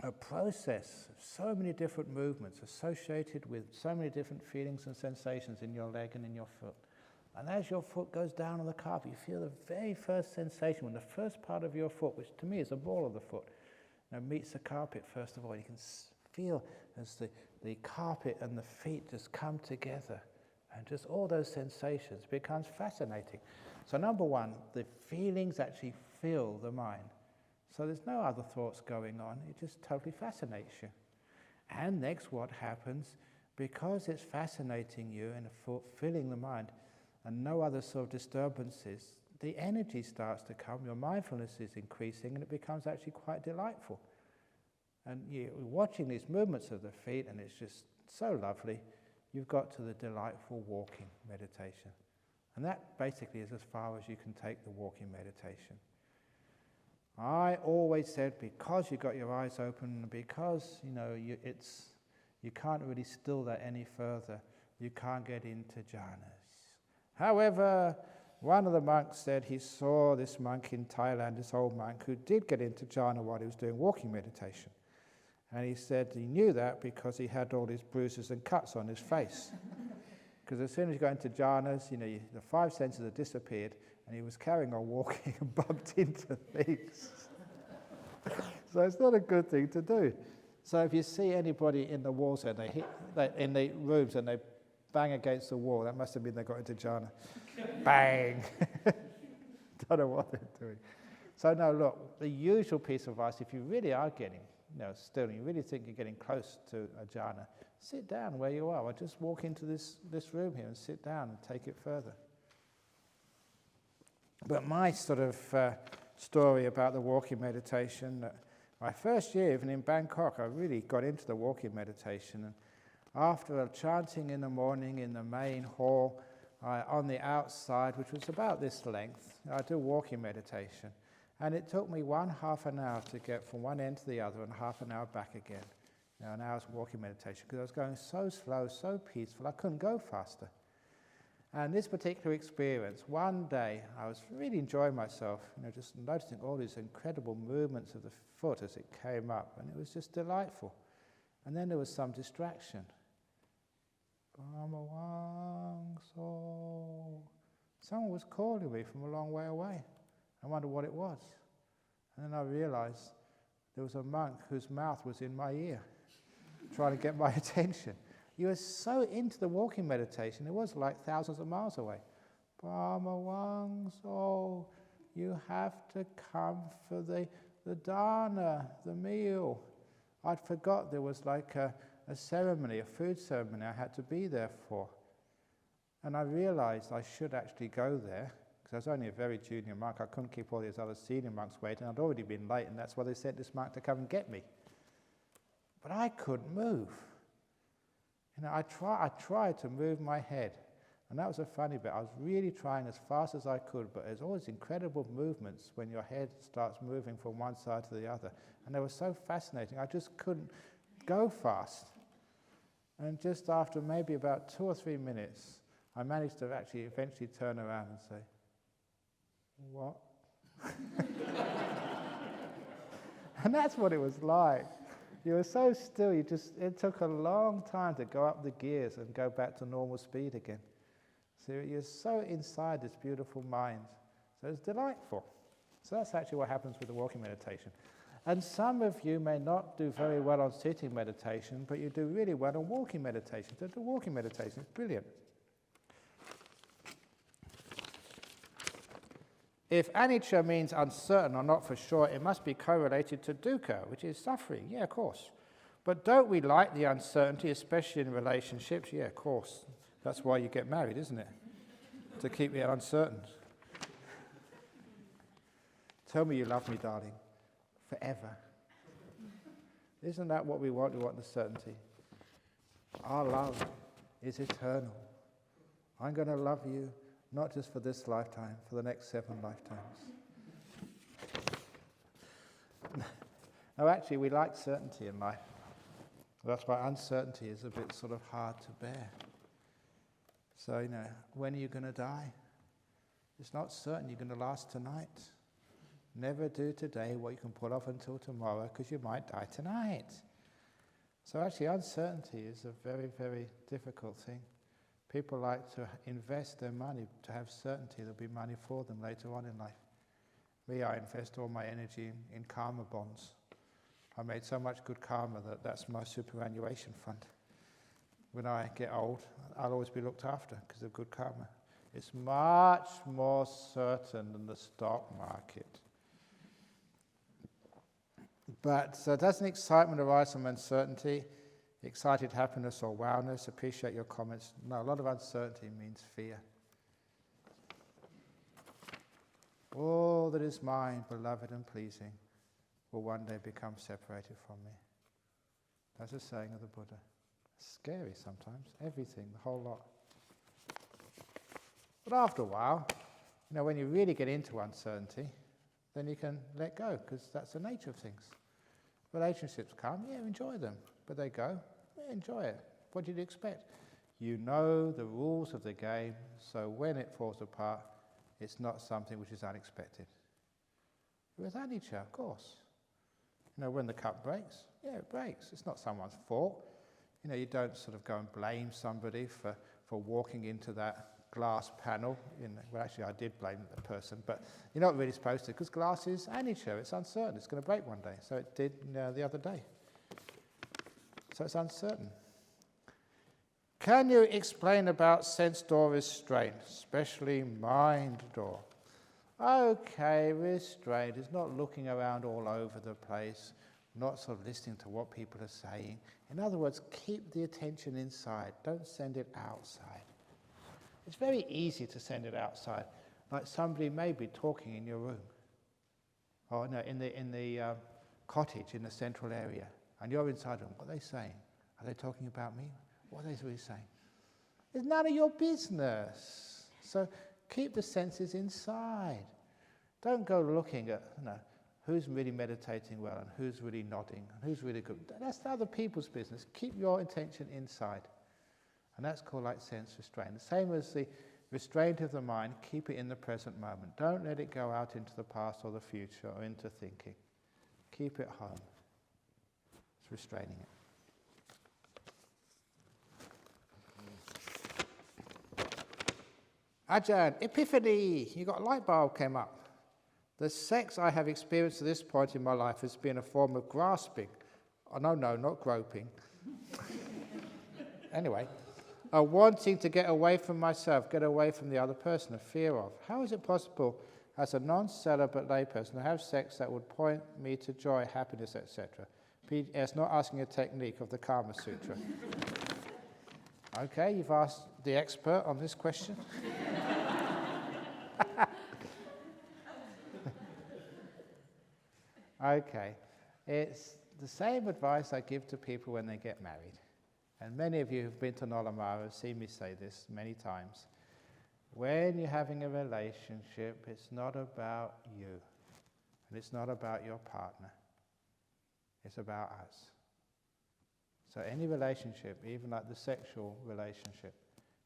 a process of so many different movements associated with so many different feelings and sensations in your leg and in your foot. And as your foot goes down on the carpet, you feel the very first sensation when the first part of your foot, which to me is the ball of the foot, meets the carpet first of all. You can feel as the carpet and the feet just come together, and just all those sensations becomes fascinating. So number one, the feelings actually fill the mind. So there's no other thoughts going on, it just totally fascinates you. And next what happens, because it's fascinating you and filling the mind, and no other sort of disturbances, the energy starts to come, your mindfulness is increasing, and it becomes actually quite delightful. And you're watching these movements of the feet, and it's just so lovely. You've got to the delightful walking meditation. And that basically is as far as you can take the walking meditation. I always said, because you've got your eyes open, because you can't really still that any further, you can't get into jhanas. However, one of the monks said he saw this monk in Thailand, this old monk, who did get into jhana while he was doing walking meditation. And he said he knew that because he had all these bruises and cuts on his face. Because as soon as you go into jhanas, the five senses have disappeared, and he was carrying on walking and bumped into things. So it's not a good thing to do. So if you see anybody in the walls and in the rooms and they bang against the wall, that must have been they got into jhana. Bang! Don't know what they're doing. So no, look, the usual piece of advice, if you really are getting still, you really think you're getting close to a jhana, sit down where you are, or just walk into this room here and sit down and take it further. But my sort of story about the walking meditation, my first year even in Bangkok, I really got into the walking meditation. And after chanting in the morning in the main hall, on the outside, which was about this length, I do walking meditation. And it took me half an hour to get from one end to the other and half an hour back again. An hour's walking meditation, because I was going so slow, so peaceful, I couldn't go faster. And this particular experience, one day I was really enjoying myself, just noticing all these incredible movements of the foot as it came up, and it was just delightful. And then there was some distraction. Someone was calling me from a long way away. I wondered what it was. And then I realized there was a monk whose mouth was in my ear, trying to get my attention. You were so into the walking meditation, it was like thousands of miles away. So you have to come for the dana, the meal. I'd forgot there was like a ceremony, a food ceremony I had to be there for. And I realized I should actually go there, because I was only a very junior monk. I couldn't keep all these other senior monks waiting. I'd already been late, and that's why they sent this monk to come and get me. But I couldn't move. I tried to move my head, and that was a funny bit. I was really trying as fast as I could, but there's always incredible movements when your head starts moving from one side to the other, and they were so fascinating. I just couldn't go fast. And just after maybe about 2 or 3 minutes, I managed to actually eventually turn around and say, "What?" And that's what it was like. You were so still, it took a long time to go up the gears and go back to normal speed again. So you're so inside this beautiful mind. So it's delightful. So that's actually what happens with the walking meditation. And some of you may not do very well on sitting meditation, but you do really well on walking meditation. So the walking meditation is brilliant. If anicca means uncertain or not for sure, it must be correlated to dukkha, which is suffering. Yeah, of course. But don't we like the uncertainty, especially in relationships? Yeah, of course. That's why you get married, isn't it? To keep it uncertain. Tell me you love me, darling, forever. Isn't that what we want? We want the certainty. Our love is eternal. I'm going to love you, not just for this lifetime, for the next 7 lifetimes. No, actually, we like certainty in life. That's why uncertainty is a bit sort of hard to bear. So, when are you going to die? It's not certain you're going to last tonight. Never do today what you can put off until tomorrow, because you might die tonight. So actually, uncertainty is a very, very difficult thing. People like to invest their money to have certainty there'll be money for them later on in life. Me, I invest all my energy in karma bonds. I made so much good karma that's my superannuation fund. When I get old, I'll always be looked after because of good karma. It's much more certain than the stock market. But doesn't excitement arise from uncertainty? Excited happiness or wildness? Appreciate your comments. No, a lot of uncertainty means fear. All that is mine, beloved and pleasing, will one day become separated from me. That's a saying of the Buddha. It's scary sometimes. Everything, the whole lot. But after a while, when you really get into uncertainty, then you can let go, because that's the nature of things. Relationships come, enjoy them. But they go, enjoy it. What did you expect? You know the rules of the game, so when it falls apart, it's not something which is unexpected. With anicca, of course. When the cup breaks, it breaks. It's not someone's fault. You don't sort of go and blame somebody for walking into that glass panel. Well, actually, I did blame the person, but you're not really supposed to, because glass is anicca. It's uncertain. It's going to break one day. So it did the other day. So it's uncertain. Can you explain about sense door restraint, especially mind door? Okay, restraint is not looking around all over the place, not sort of listening to what people are saying. In other words, keep the attention inside. Don't send it outside. It's very easy to send it outside, like somebody may be talking in your room, or in the cottage in the central area, and you're inside them. What are they saying? Are they talking about me? What are they really saying? It's none of your business. So keep the senses inside. Don't go looking at who's really meditating well and who's really nodding and who's really good. That's other people's business. Keep your attention inside. And that's called sense restraint. The same as the restraint of the mind, keep it in the present moment. Don't let it go out into the past or the future or into thinking. Keep it home. It's restraining it. Ajahn, epiphany! You got a light bulb came up. The sex I have experienced at this point in my life has been a form of grasping. Oh, no, not groping. Anyway, a wanting to get away from myself, get away from the other person, a fear of. How is it possible, as a non-celibate layperson, to have sex that would point me to joy, happiness, etc.? P.S. Not asking a technique of the Kama Sutra. Okay, you've asked the expert on this question. Okay, it's the same advice I give to people when they get married. And many of you who've been to Nolamara have seen me say this many times. When you're having a relationship, it's not about you. And it's not about your partner. It's about us. So any relationship, even like the sexual relationship,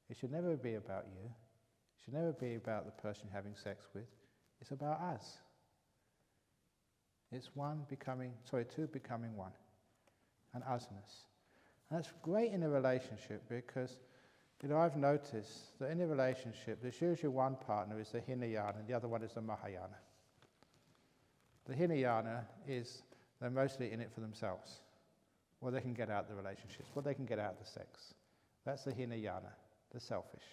it should never be about you. It should never be about the person you're having sex with. It's about us. It's two becoming one. And usness. And that's great in a relationship because, I've noticed that in a relationship, there's usually one partner is the Hinayana and the other one is the Mahayana. The Hinayana is, they're mostly in it for themselves. What they can get out of the relationships, what they can get out of the sex. That's the Hinayana, the selfish.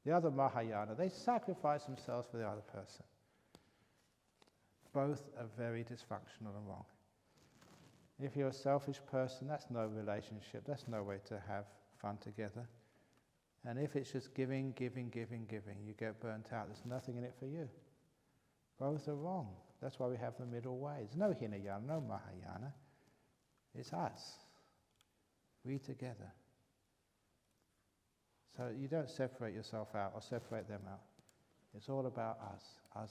The other Mahayana, they sacrifice themselves for the other person. Both are very dysfunctional and wrong. If you're a selfish person, that's no relationship. That's no way to have fun together. And if it's just giving, you get burnt out. There's nothing in it for you. Both are wrong. That's why we have the middle way. There's no Hinayana, no Mahayana. It's us. We together. So you don't separate yourself out or separate them out. It's all about us.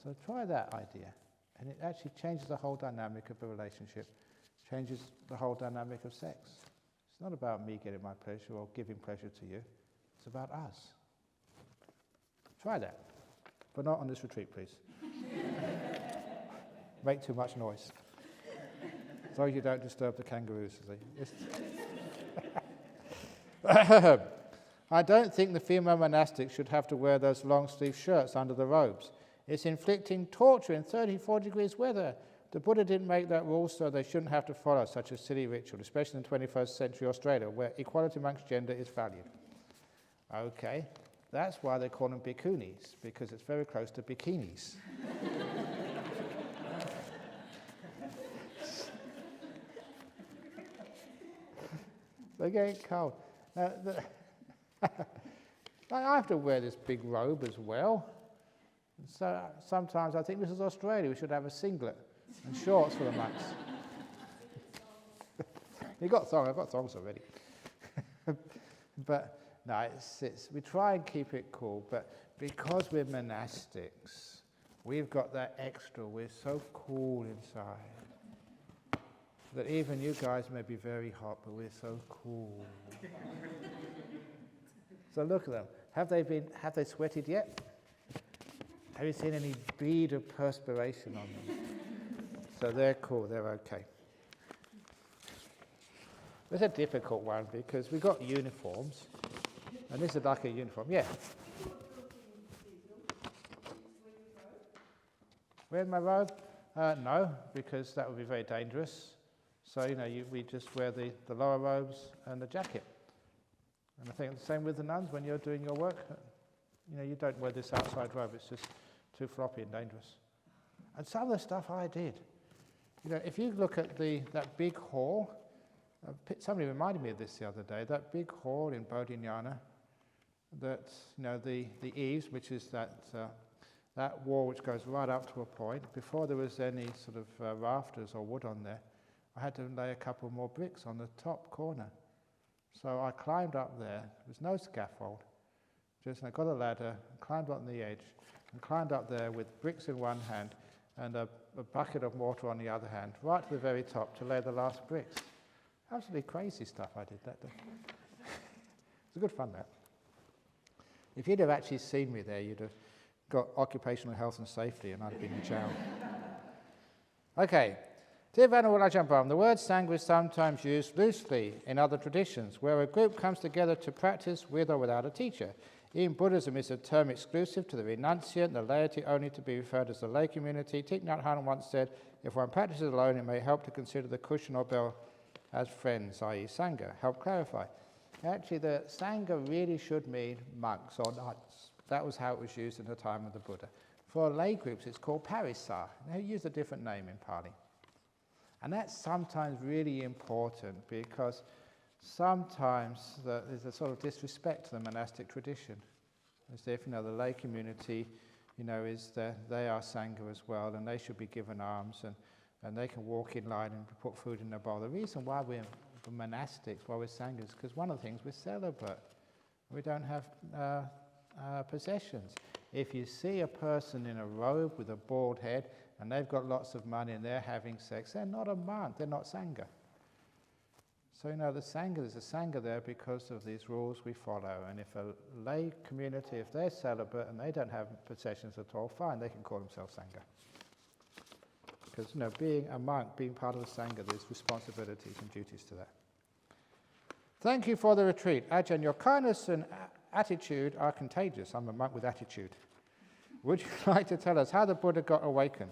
So try that idea. And it actually changes the whole dynamic of a relationship, changes the whole dynamic of sex. It's not about me getting my pleasure or giving pleasure to you. It's about us. Try that. But not on this retreat, please. Make too much noise. As long as you don't disturb the kangaroos. I don't think the female monastics should have to wear those long-sleeve shirts under the robes. It's inflicting torture in 30, 40 degrees weather. The Buddha didn't make that rule, so they shouldn't have to follow such a silly ritual, especially in 21st century Australia, where equality amongst gender is valued. Okay, that's why they call them bhikkhunis, because it's very close to bikinis. They're getting cold. I have to wear this big robe as well. So sometimes I think this is Australia, we should have a singlet and shorts for the monks. I've got thongs already. But no, we try and keep it cool, but because we're monastics, we've got that extra, we're so cool inside, that even you guys may be very hot, but we're so cool. So look at them. Have they sweated yet? Have you seen any bead of perspiration on them? So they're cool, they're okay. It's a difficult one because we've got uniforms, and this is like a uniform. Yeah. Wear my robe? No, because that would be very dangerous. So, we just wear the lower robes and the jacket. And I think the same with the nuns when you're doing your work. You don't wear this outside robe, it's just too floppy and dangerous. And some of the stuff I did. If you look at that big hall, somebody reminded me of this the other day, that big hall in Bodhinyana, that, the eaves, which is that wall which goes right up to a point, before there was any sort of rafters or wood on there, I had to lay a couple more bricks on the top corner. So I climbed up there, there was no scaffold, I got a ladder, climbed up on the edge, and climbed up there with bricks in one hand and a bucket of mortar on the other hand, right to the very top to lay the last bricks. Absolutely crazy stuff I did that day. It's good fun, that. If you'd have actually seen me there, you'd have got occupational health and safety and I'd have been in jail. Okay. Dear Venerable Ajahn Brahm, the word Sangha is sometimes used loosely in other traditions, where a group comes together to practice with or without a teacher. In Buddhism, it's a term exclusive to the renunciant, the laity only to be referred as the lay community. Thich Nhat Hanh once said, if one practices alone, it may help to consider the cushion or bell as friends, i.e. Sangha. Help clarify. Actually, the Sangha really should mean monks or nuns. That was how it was used in the time of the Buddha. For lay groups, it's called parisa. They use a different name in Pali. And that's sometimes really important because sometimes there's a sort of disrespect to the monastic tradition. As if, the lay community, they are Sangha as well, and they should be given alms, and they can walk in line and put food in their bowl. The reason why we're monastics, why we're Sangha, is because one of the things we're celibate. We don't have possessions. If you see a person in a robe with a bald head, and they've got lots of money and they're having sex, they're not a monk, they're not Sangha. So, the Sangha, there's a Sangha there because of these rules we follow. And if a lay community, if they're celibate and they don't have possessions at all, fine, they can call themselves Sangha. Because, being a monk, being part of the Sangha, there's responsibilities and duties to that. Thank you for the retreat. Ajahn, your kindness and attitude are contagious. I'm a monk with attitude. Would you like to tell us how the Buddha got awakened?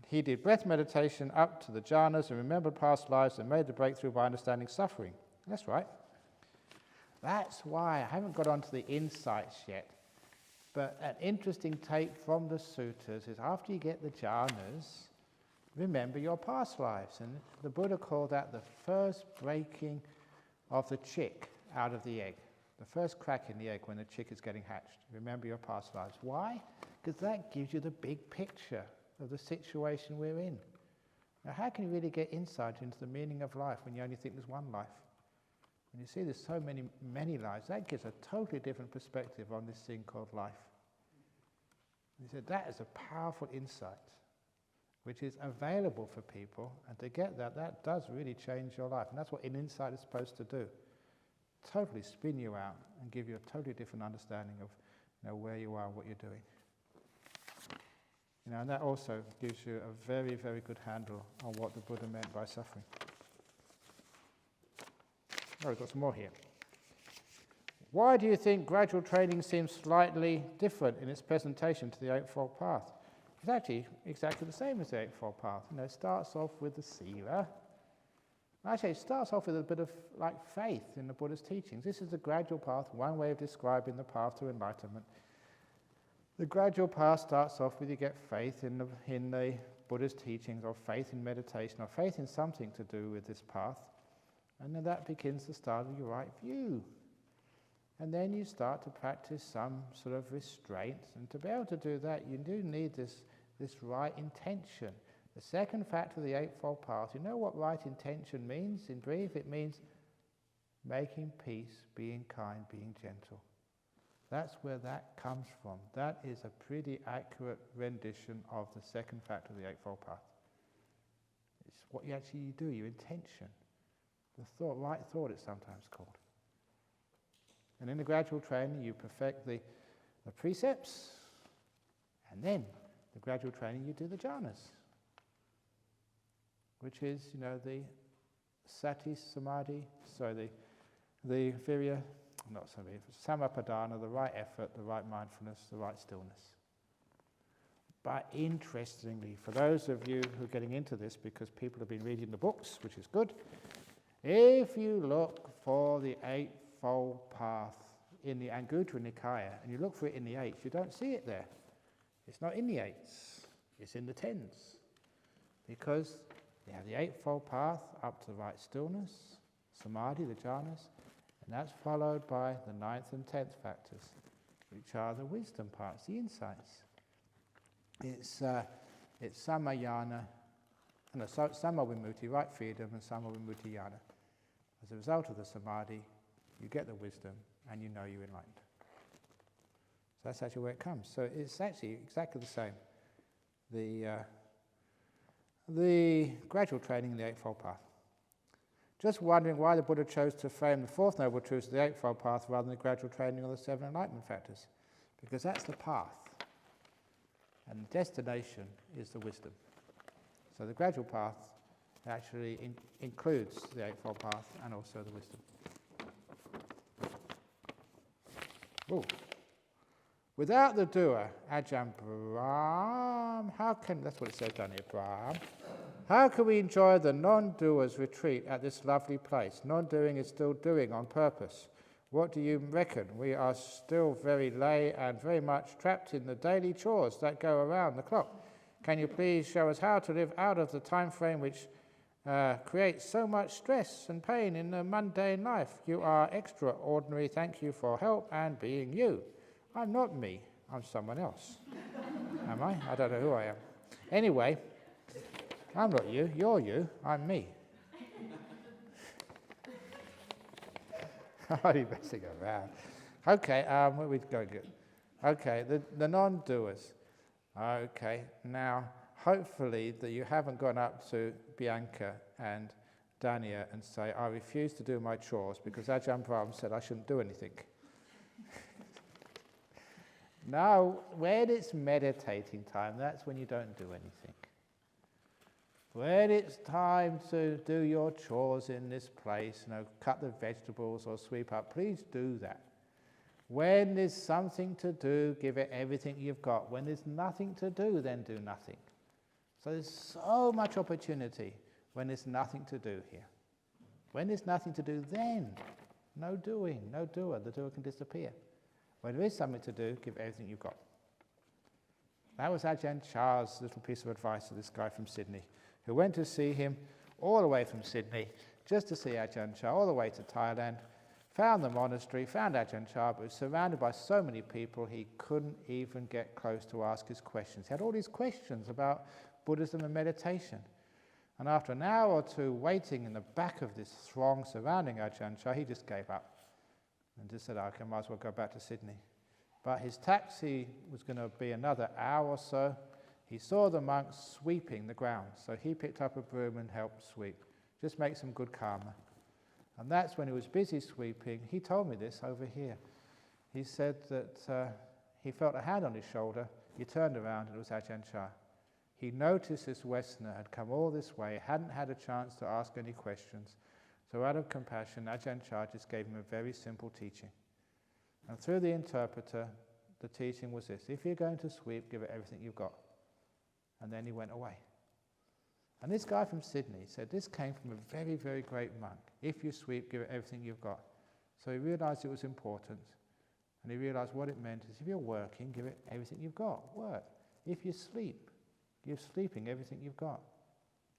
He did breath meditation up to the jhanas and remembered past lives and made the breakthrough by understanding suffering. That's right. That's why I haven't got onto the insights yet. But an interesting take from the suttas is after you get the jhanas, remember your past lives. And the Buddha called that the first breaking of the chick out of the egg. The first crack in the egg when the chick is getting hatched. Remember your past lives. Why? Because that gives you the big picture of the situation we're in. Now, how can you really get insight into the meaning of life when you only think there's one life? When you see there's so many lives, that gives a totally different perspective on this thing called life. He said that is a powerful insight which is available for people, and to get that does really change your life. And that's what an insight is supposed to do. Totally spin you out and give you a totally different understanding of where you are and what you're doing. And that also gives you a very, very good handle on what the Buddha meant by suffering. Oh, we've got some more here. Why do you think gradual training seems slightly different in its presentation to the Eightfold Path? It's actually exactly the same as the Eightfold Path. It starts off with the sila. Actually, it starts off with a bit of faith in the Buddha's teachings. This is the gradual path, one way of describing the path to enlightenment. The gradual path starts off with you get faith in the Buddha's teachings, or faith in meditation, or faith in something to do with this path. And then that begins the start of your right view. And then you start to practice some sort of restraint. And to be able to do that, you do need this right intention. The second factor of the Eightfold Path, you know what right intention means? In brief, it means making peace, being kind, being gentle. That's where that comes from. That is a pretty accurate rendition of the second factor of the Eightfold Path. It's what you actually do, your intention. The thought, right thought it's sometimes called. And in the gradual training, you perfect the precepts, and then the gradual training, you do the jhanas, which is, the sati samadhi, the virya, not samadhi, samapadana, the right effort, the right mindfulness, the right stillness. But interestingly, for those of you who are getting into this, because people have been reading the books, which is good, if you look for the Eightfold Path in the Anguttara Nikaya, and you look for it in the eights, you don't see it there. It's not in the eights, it's in the tens. Because you have the Eightfold Path up to the right stillness, samadhi, the jhanas, and that's followed by the ninth and 10th factors, which are the wisdom parts, the insights. It's samayana, sama vimutti, right freedom, and sama vimutti yana. As a result of the samadhi, you get the wisdom, and you know you're enlightened. So that's actually where it comes. So it's actually exactly the same. The gradual training in the Eightfold Path. Just wondering why the Buddha chose to frame the Fourth Noble Truth of the Eightfold Path rather than the gradual training of the Seven Enlightenment Factors. Because that's the path. And the destination is the wisdom. So the gradual path actually includes the Eightfold Path and also the wisdom. Ooh. Without the doer, Ajahn Brahm, that's what it says down here, Brahm, how can we enjoy the non-doer's retreat at this lovely place? Non-doing is still doing on purpose. What do you reckon? We are still very lay and very much trapped in the daily chores that go around the clock. Can you please show us how to live out of the time frame which creates so much stress and pain in the mundane life? You are extraordinary. Thank you for help and being you. I'm not me. I'm someone else. Am I? I don't know who I am. Anyway, I'm not you. You're you. I'm me. I'm only messing around. Okay, where are we going? Okay, the non-doers. Okay, now hopefully that you haven't gone up to Bianca and Dania and say, I refuse to do my chores because Ajahn Brahm said I shouldn't do anything. No, when it's meditating time, that's when you don't do anything. When it's time to do your chores in this place, cut the vegetables or sweep up, please do that. When there's something to do, give it everything you've got. When there's nothing to do, then do nothing. So there's so much opportunity when there's nothing to do here. When there's nothing to do, then no doing, no doer. The doer can disappear. When there is something to do, give everything you've got. That was Ajahn Chah's little piece of advice to this guy from Sydney, who went to see him all the way from Sydney, just to see Ajahn Chah, all the way to Thailand, found the monastery, found Ajahn Chah, but was surrounded by so many people he couldn't even get close to ask his questions. He had all these questions about Buddhism and meditation. And after an hour or two waiting in the back of this throng surrounding Ajahn Chah, he just gave up and just said, okay, I might as well go back to Sydney. But his taxi was going to be another hour or so. He saw the monks sweeping the ground, so he picked up a broom and helped sweep. Just make some good karma. And that's when he was busy sweeping. He told me this over here. He said that he felt a hand on his shoulder. He turned around and it was Ajahn Chah. He noticed this Westerner had come all this way, hadn't had a chance to ask any questions. So out of compassion, Ajahn Chah just gave him a very simple teaching. And through the interpreter, the teaching was this: if you're going to sweep, give it everything you've got. And then he went away. And this guy from Sydney said this came from a very, very great monk. If you sweep, give it everything you've got. So he realized it was important. And he realized what it meant is if you're working, give it everything you've got. Work. If you sleep, give sleeping everything you've got.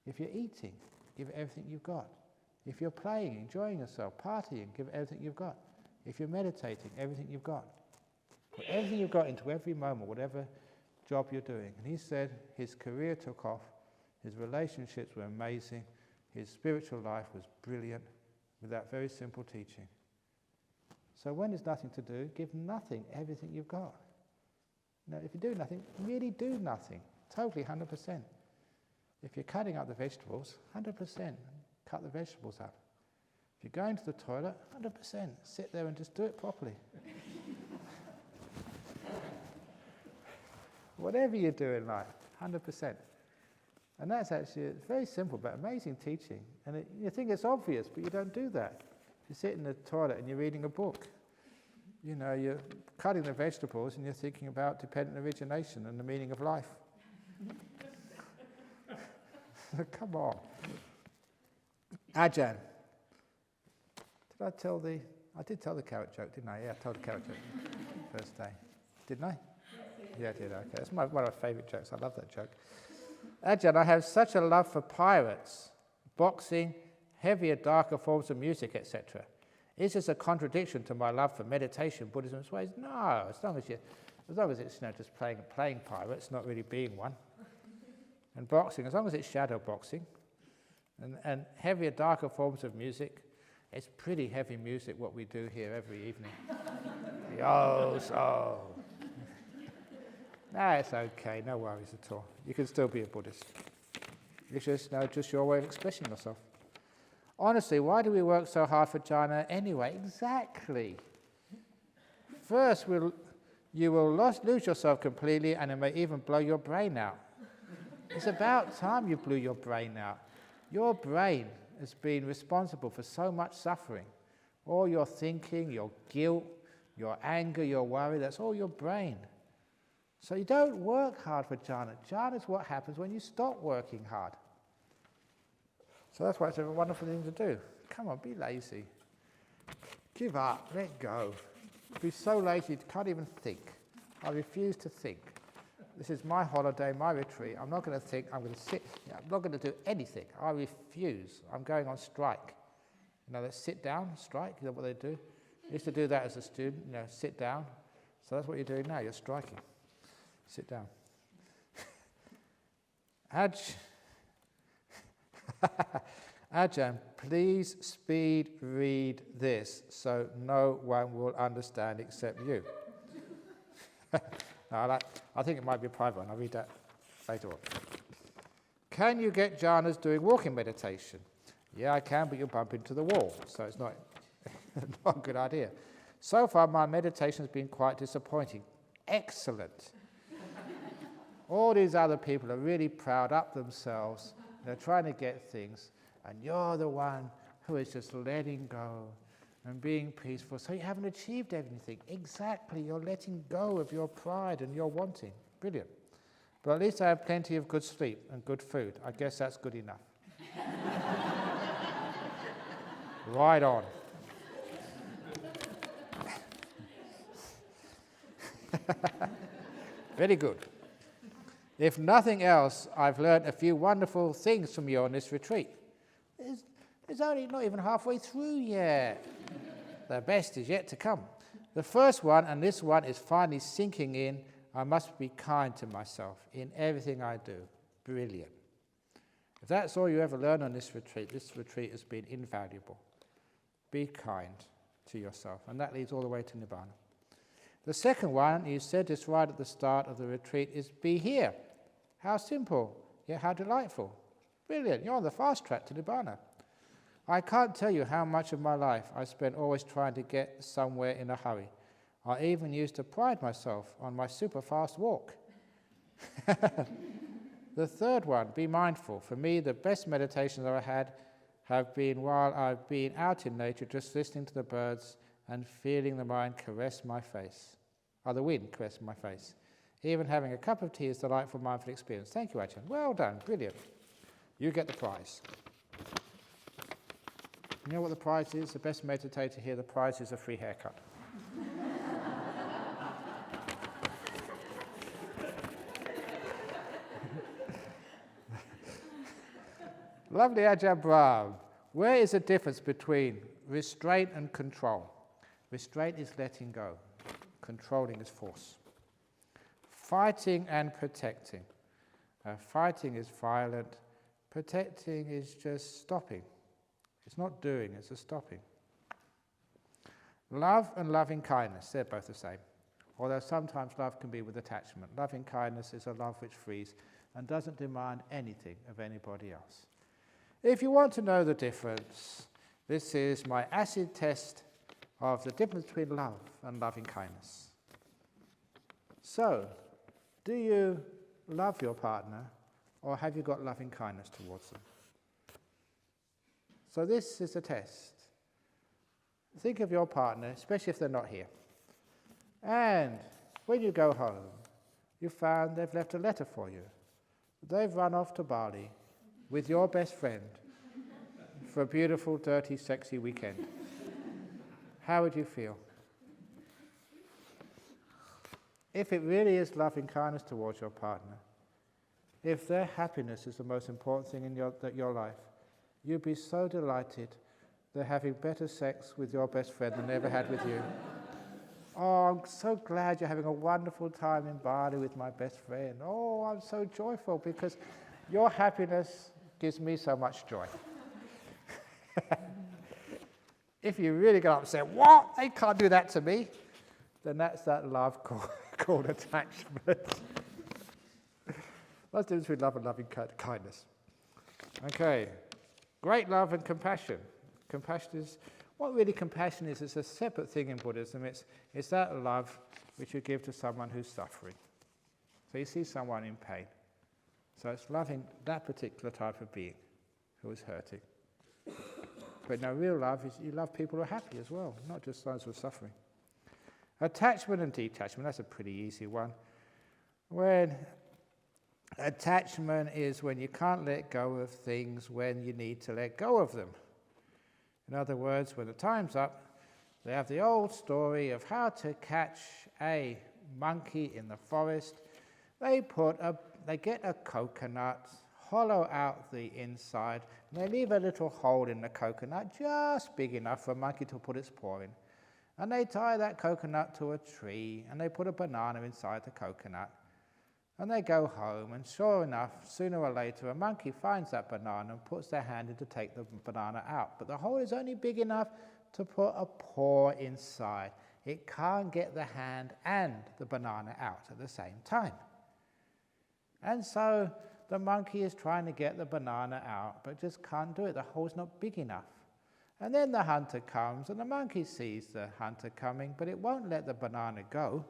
If you're eating, give it everything you've got. If you're playing, enjoying yourself, partying, give it everything you've got. If you're meditating, everything you've got. Put everything you've got into every moment, whatever job you're doing. And he said his career took off, his relationships were amazing, his spiritual life was brilliant with that very simple teaching. So when there's nothing to do, give nothing everything you've got. Now, if you do nothing, really do nothing. Totally 100%. If you're cutting up the vegetables, 100%. Cut the vegetables up. If you're going to the toilet, 100%. Sit there and just do it properly. Whatever you do in life, 100%. And that's actually a very simple but amazing teaching. And you think it's obvious, but you don't do that. You sit in the toilet and you're reading a book. You know, you're cutting the vegetables and you're thinking about dependent origination and the meaning of life. Come on. Ajahn. I did tell the carrot joke, didn't I? Yeah, I told the carrot joke first day. Didn't I? Yeah, I did, okay. That's one of my favourite jokes. I love that joke. Ajahn, I have such a love for pirates, boxing, heavier, darker forms of music, etc. Is this a contradiction to my love for meditation, Buddhism, and ways? No, as long as it's just playing pirates, not really being one. And boxing, as long as it's shadow boxing, and heavier, darker forms of music, it's pretty heavy music what we do here every evening. Yo, so. No, it's okay, no worries at all. You can still be a Buddhist. It's just your way of expressing yourself. Honestly, why do we work so hard for jhana anyway? Exactly. First, you will lose yourself completely, and it may even blow your brain out. It's about time you blew your brain out. Your brain has been responsible for so much suffering. All your thinking, your guilt, your anger, your worry, that's all your brain. So you don't work hard for jhana. Jhana is what happens when you stop working hard. So that's why it's a wonderful thing to do. Come on, be lazy. Give up, let go. Be so lazy you can't even think. I refuse to think. This is my holiday, my retreat. I'm not going to think, I'm going to sit. I'm not going to do anything. I refuse. I'm going on strike. You know, they sit down, strike, is that what they do? I used to do that as a student, sit down. So that's what you're doing now, you're striking. Sit down. Ajahn, please speed read this so no one will understand except you. No, I think it might be a private one. I'll read that later on. Can you get jhanas doing walking meditation? Yeah, I can, but you'll bump into the wall, so it's not a good idea. So far, my meditation has been quite disappointing. Excellent. All these other people are really proud up themselves. They're trying to get things, and you're the one who is just letting go and being peaceful. So you haven't achieved anything. Exactly, you're letting go of your pride and your wanting. Brilliant. But at least I have plenty of good sleep and good food. I guess that's good enough. Right on. Very good. If nothing else, I've learned a few wonderful things from you on this retreat. It's only not even halfway through yet. The best is yet to come. The first one, and this one is finally sinking in, I must be kind to myself in everything I do. Brilliant. If that's all you ever learn on this retreat has been invaluable. Be kind to yourself, and that leads all the way to Nibbana. The second one, you said this right at the start of the retreat, is be here. How simple, yet how delightful. Brilliant, you're on the fast track to Nibbana. I can't tell you how much of my life I spent always trying to get somewhere in a hurry. I even used to pride myself on my super fast walk. The third one, be mindful. For me, the best meditations I've had have been while I've been out in nature, just listening to the birds and feeling the mind caress my face. Or the wind caress my face. Even having a cup of tea is a delightful mindful experience. Thank you, Ajahn. Well done, brilliant. You get the prize. You know what the prize is? The best meditator here, the prize is a free haircut. Lovely Ajahn Brahm. Where is the difference between restraint and control? Restraint is letting go. Controlling is force. Fighting and protecting. Fighting is violent. Protecting is just stopping. It's not doing, it's a stopping. Love and loving kindness, they're both the same. Although sometimes love can be with attachment. Loving kindness is a love which frees and doesn't demand anything of anybody else. If you want to know the difference, this is my acid test of the difference between love and loving kindness. So, do you love your partner, or have you got loving kindness towards them? So this is a test. Think of your partner, especially if they're not here. And when you go home, you found they've left a letter for you. They've run off to Bali with your best friend for a beautiful, dirty, sexy weekend. How would you feel? If it really is loving kindness towards your partner, if their happiness is the most important thing in your life, you'd be so delighted they're having better sex with your best friend than they ever had with you. Oh, I'm so glad you're having a wonderful time in Bali with my best friend. Oh, I'm so joyful because your happiness gives me so much joy. If you really get upset, what? They can't do that to me. Then that's that love called attachment. That's the difference between love and loving kindness. Okay. Great love and compassion. Compassion is, what really compassion is, it's a separate thing in Buddhism. It's that love which you give to someone who's suffering. So you see someone in pain. So it's loving that particular type of being who is hurting. But no, real love is you love people who are happy as well, not just those who are suffering. Attachment and detachment, that's a pretty easy one. When attachment is when you can't let go of things when you need to let go of them. In other words, when the time's up, they have the old story of how to catch a monkey in the forest. They get a coconut, hollow out the inside, and they leave a little hole in the coconut just big enough for a monkey to put its paw in. And they tie that coconut to a tree, and they put a banana inside the coconut. And they go home, and sure enough, sooner or later, a monkey finds that banana and puts their hand in to take the banana out. But the hole is only big enough to put a paw inside. It can't get the hand and the banana out at the same time. And so the monkey is trying to get the banana out, but just can't do it. The hole's not big enough. And then the hunter comes, and the monkey sees the hunter coming, but it won't let the banana go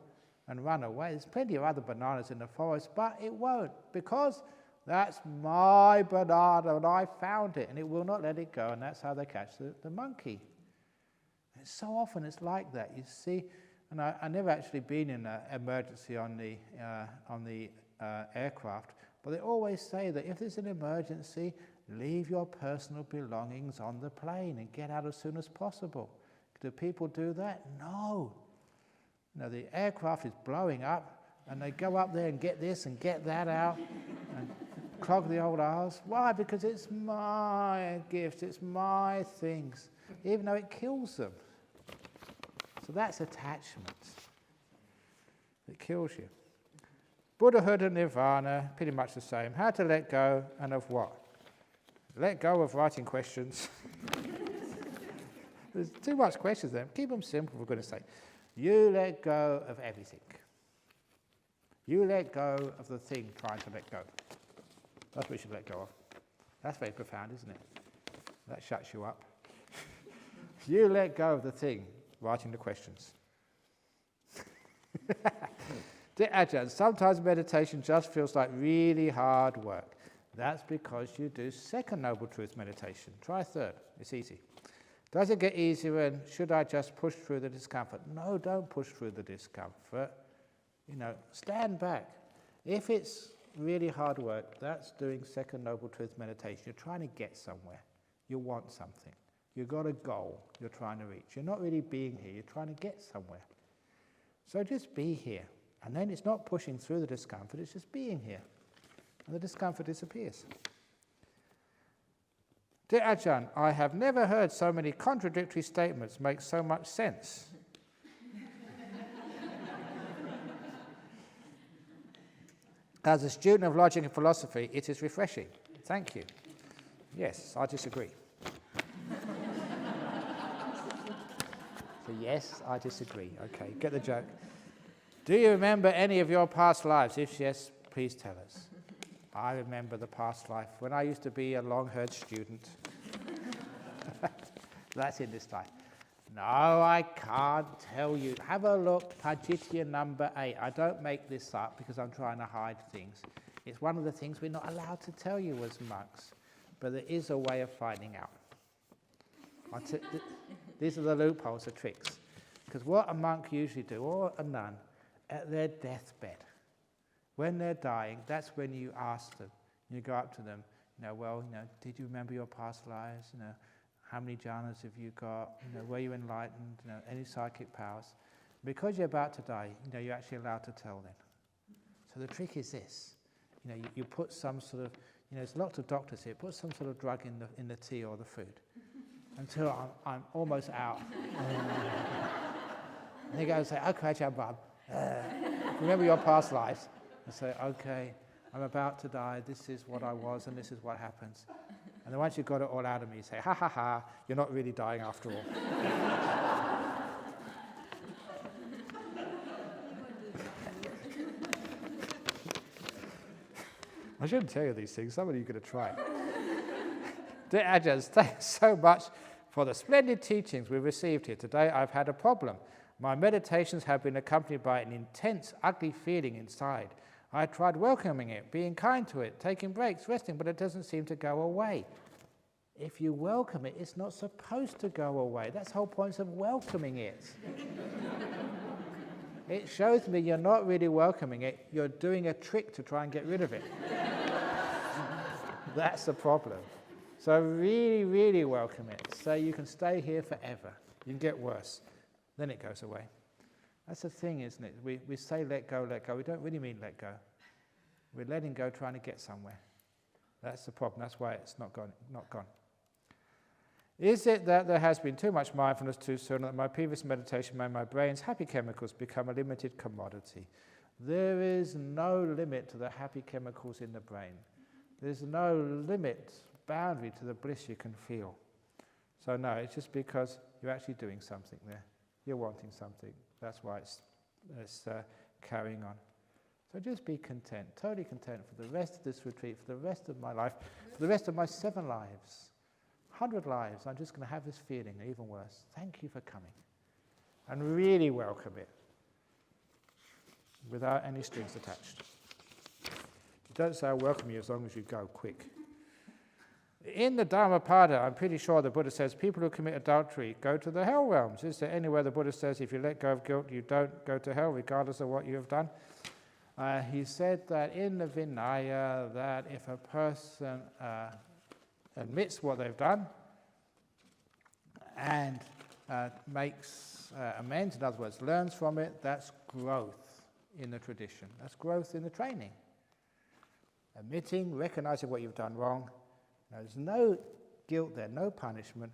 and run away. There's plenty of other bananas in the forest, but it won't, because that's my banana, and I found it, and it will not let it go, and that's how they catch the monkey. And so often it's like that, you see. And I've never actually been in an emergency on the aircraft, but they always say that if there's an emergency, leave your personal belongings on the plane and get out as soon as possible. Do people do that? No. No, the aircraft is blowing up, and they go up there and get this and get that out and clog the old arse. Why? Because it's my gift, it's my things, even though it kills them. So that's attachment. It kills you. Buddhahood and Nirvana, pretty much the same. How to let go and of what? let go of writing questions. There's too much questions there. Keep them simple, for goodness sake. You let go of everything. You let go of the thing trying to let go. That's what you should let go of. That's very profound, isn't it? That shuts you up. You let go of the thing writing the questions. Dear Ajahn, sometimes meditation just feels like really hard work. That's because you do second Noble Truth meditation. Try third. It's easy. Does it get easier, and should I just push through the discomfort? No, don't push through the discomfort. Stand back. If it's really hard work, that's doing second Noble Truth meditation. You're trying to get somewhere. You want something. You've got a goal you're trying to reach. You're not really being here. You're trying to get somewhere. So just be here. And then it's not pushing through the discomfort, it's just being here. And the discomfort disappears. Dear Ajahn, I have never heard so many contradictory statements make so much sense. As a student of logic and philosophy, it is refreshing. Thank you. Yes, I disagree. So yes, I disagree. Okay, get the joke. Do you remember any of your past lives? If yes, please tell us. I remember the past life when I used to be a long-haired student. That's in this life. No, I can't tell you. Have a look, Pajitya number 8. I don't make this up because I'm trying to hide things. It's one of the things we're not allowed to tell you as monks, but there is a way of finding out. These are the loopholes, the tricks. Because what a monk usually do, or a nun, at their deathbed, when they're dying, that's when you ask them. You go up to them, did you remember your past lives? How many jhanas have you got? Were you enlightened? Any psychic powers? Because you're about to die, you're actually allowed to tell them. So the trick is this. You put some sort of, there's lots of doctors here, put some sort of drug in the tea or the food until I'm almost out. And they go and say, okay, Ajahn Brahm, remember your past lives? And say, okay, I'm about to die, this is what I was and this is what happens. And then once you've got it all out of me, you say, ha ha ha, you're not really dying after all. I shouldn't tell you these things, some of you are going to try. Dear Ajahn, thanks so much for the splendid teachings we've received here. Today I've had a problem. My meditations have been accompanied by an intense, ugly feeling inside. I tried welcoming it, being kind to it, taking breaks, resting, but it doesn't seem to go away. If you welcome it, it's not supposed to go away. That's the whole point of welcoming it. It shows me you're not really welcoming it, you're doing a trick to try and get rid of it. That's the problem. So really, really welcome it, so you can stay here forever. You can get worse. Then it goes away. That's the thing, isn't it? We say let go. We don't really mean let go. We're letting go, trying to get somewhere. That's the problem. That's why it's not gone. Is it that there has been too much mindfulness too soon, that my previous meditation made my brain's happy chemicals become a limited commodity? There is no limit to the happy chemicals in the brain. There's no limit, boundary to the bliss you can feel. So no, it's just because you're actually doing something there. You're wanting something. That's why it's carrying on. So just be content, totally content for the rest of this retreat, for the rest of my life, for the rest of my 7 lives, 100 lives. I'm just going to have this feeling, even worse. Thank you for coming. And really welcome it, without any strings attached. Don't say I welcome you as long as you go quick. In the Dhammapada, I'm pretty sure the Buddha says people who commit adultery go to the hell realms. Is there anywhere the Buddha says if you let go of guilt, you don't go to hell, regardless of what you have done? He said that in the Vinaya, that if a person admits what they've done and makes amends, in other words, learns from it, that's growth in the tradition. That's growth in the training. Admitting, recognizing what you've done wrong. Now, there's no guilt there, no punishment,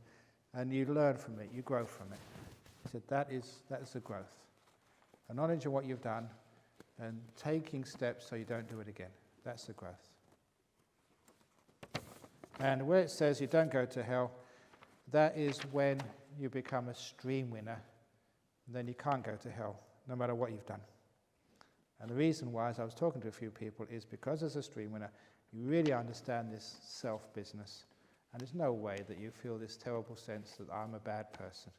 and you learn from it, you grow from it. He said that is the growth. A knowledge of what you've done and taking steps so you don't do it again. That's the growth. And where it says you don't go to hell, that is when you become a stream winner. Then you can't go to hell, no matter what you've done. And the reason why, as I was talking to a few people, is because as a stream winner, you really understand this self business. And there's no way that you feel this terrible sense that I'm a bad person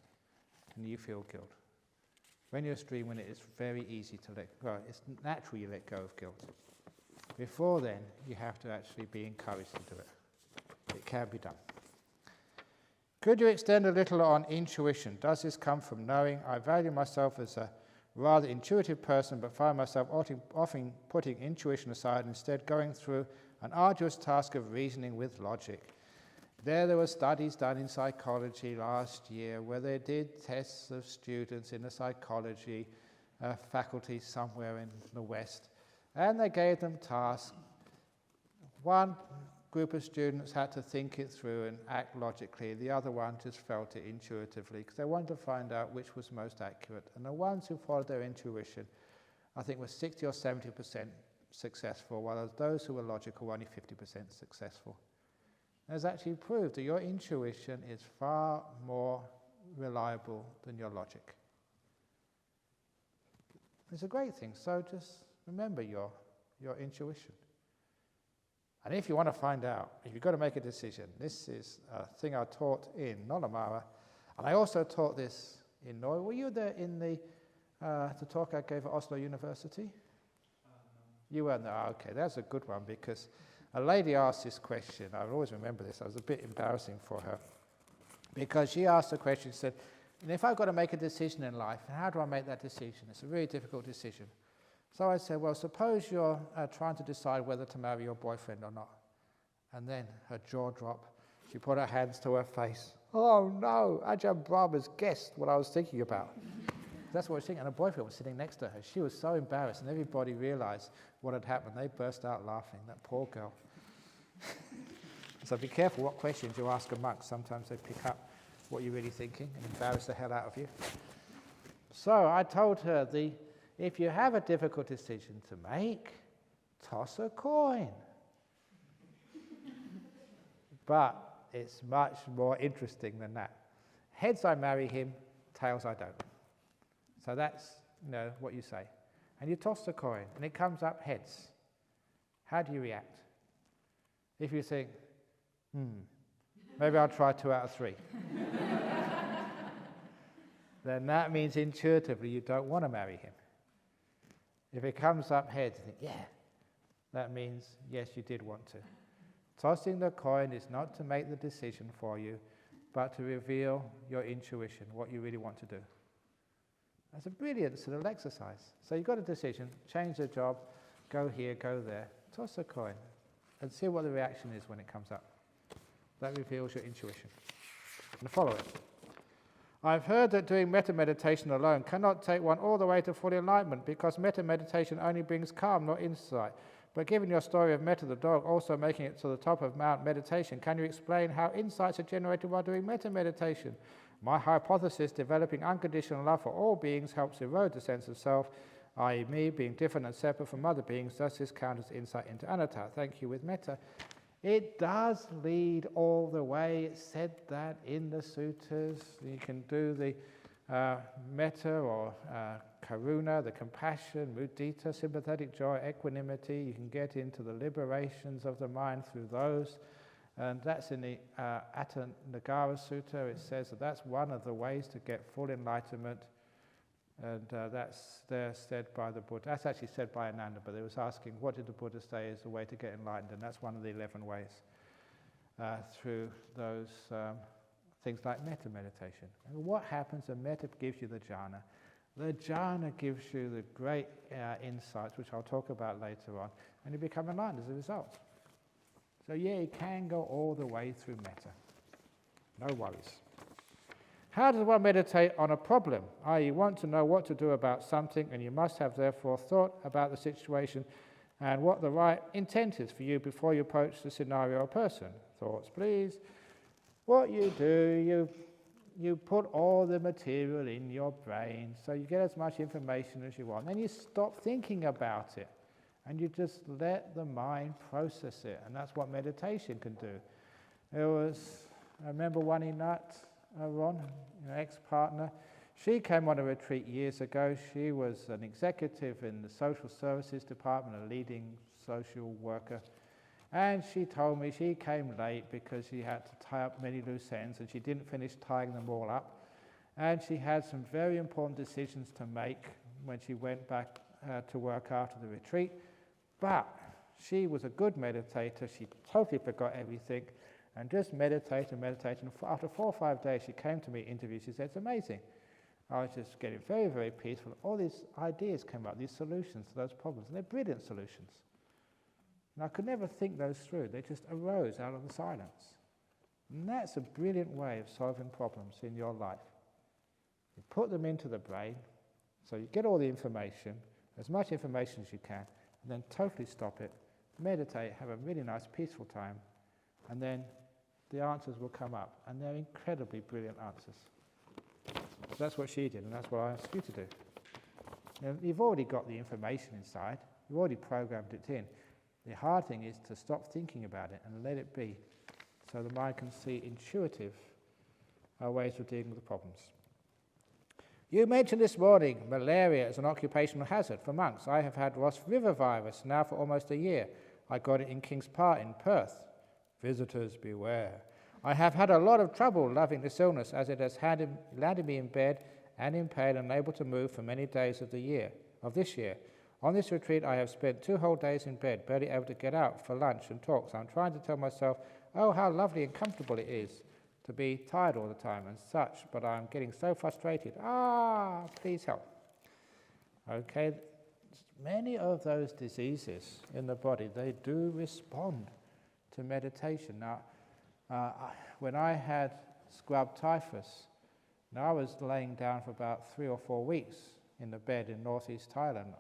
and you feel guilt. When you're a stream winner, it's very easy to let go. It's natural you let go of guilt. Before then, you have to actually be encouraged to do it. It can be done. Could you extend a little on intuition? Does this come from knowing? I value myself as a rather intuitive person, but find myself often putting intuition aside and instead going through an arduous task of reasoning with logic. There were studies done in psychology last year where they did tests of students in a psychology faculty somewhere in the West, and they gave them tasks. One group of students had to think it through and act logically. The other one just felt it intuitively because they wanted to find out which was most accurate. And the ones who followed their intuition, I think, were 60 or 70% successful, while those who were logical were only 50% successful. It's actually proved that your intuition is far more reliable than your logic. It's a great thing, so just remember your intuition. And if you want to find out, if you've got to make a decision, this is a thing I taught in Nolamara, and I also taught this in Norway. Were you there in the talk I gave at Oslo University? No. You weren't there? Okay, that's a good one, because a lady asked this question. I always remember this. I was a bit embarrassing for her, because she asked the question, she said, if I've got to make a decision in life, how do I make that decision? It's a really difficult decision. So I said, well, suppose you're trying to decide whether to marry your boyfriend or not. And then her jaw dropped. She put her hands to her face. Oh no, Ajahn Brahm has guessed what I was thinking about. That's what I was thinking. And her boyfriend was sitting next to her. She was so embarrassed, and everybody realized what had happened. They burst out laughing, that poor girl. So be careful what questions you ask a monk. Sometimes they pick up what you're really thinking and embarrass the hell out of you. So I told her, if you have a difficult decision to make, toss a coin. But it's much more interesting than that. Heads, I marry him. Tails, I don't. So that's what you say. And you toss the coin, and it comes up heads. How do you react? If you think, maybe I'll try 2 out of 3. Then that means intuitively you don't want to marry him. If it comes up heads, you think, yeah, that means yes, you did want to. Tossing the coin is not to make the decision for you, but to reveal your intuition, what you really want to do. That's a brilliant sort of exercise. So you've got a decision, change the job, go here, go there, toss a coin, and see what the reaction is when it comes up. That reveals your intuition. And follow it. I've heard that doing metta meditation alone cannot take one all the way to full enlightenment, because metta meditation only brings calm, not insight. But given your story of Metta the dog also making it to the top of Mount Meditation, can you explain how insights are generated while doing metta meditation? My hypothesis, developing unconditional love for all beings helps erode the sense of self, i.e. me being different and separate from other beings. Does this count as insight into anatta? Thank you. With metta, it does lead all the way. It said that in the sutras. You can do the metta or karuna, the compassion, mudita, sympathetic joy, equanimity. You can get into the liberations of the mind through those. And that's in the Attanagara Sutta. It says that that's one of the ways to get full enlightenment. And that's there said by the Buddha. That's actually said by Ananda, but they was asking, what did the Buddha say is the way to get enlightened? And that's one of the 11 ways through those things like metta meditation. And what happens when metta gives you the jhana? The jhana gives you the great insights, which I'll talk about later on, and you become enlightened as a result. So yeah, you can go all the way through metta. No worries. How does one meditate on a problem? I.e., you want to know what to do about something, and you must have therefore thought about the situation and what the right intent is for you before you approach the scenario or person. Thoughts, please. What you do, you put all the material in your brain, so you get as much information as you want. Then you stop thinking about it, and you just let the mind process it, and that's what meditation can do. I remember Wani Nut, Ron, ex-partner. She came on a retreat years ago. She was an executive in the social services department, a leading social worker. And she told me she came late because she had to tie up many loose ends and she didn't finish tying them all up. And she had some very important decisions to make when she went back to work after the retreat. But she was a good meditator. She totally forgot everything and just meditated. And after 4 or 5 days, she came to me, interviewed. She said, "It's amazing. I was just getting very, very peaceful. All these ideas came up, these solutions to those problems. And they're brilliant solutions. And I could never think those through. They just arose out of the silence. And that's a brilliant way of solving problems in your life. You put them into the brain, so you get all the information, as much information as you can, and then totally stop it, meditate, have a really nice peaceful time, and then the answers will come up, and they're incredibly brilliant answers. So that's what she did, and that's what I asked you to do. Now, you've already got the information inside, you've already programmed it in. The hard thing is to stop thinking about it and let it be, so the mind can see intuitive ways of dealing with the problems. You mentioned this morning malaria as an occupational hazard for monks. I have had Ross River virus now for almost a year. I got it in King's Park in Perth. Visitors beware. I have had a lot of trouble loving this illness as it has landed me in bed and in pain and unable to move for many days of this year. On this retreat I have spent 2 whole days in bed, barely able to get out for lunch and talks. I'm trying to tell myself, oh, how lovely and comfortable it is to be tired all the time and such, but I'm getting so frustrated. Please help. Okay, many of those diseases in the body, they do respond to meditation. Now, when I had scrub typhus, I was laying down for about 3 or 4 weeks in the bed in northeast Thailand.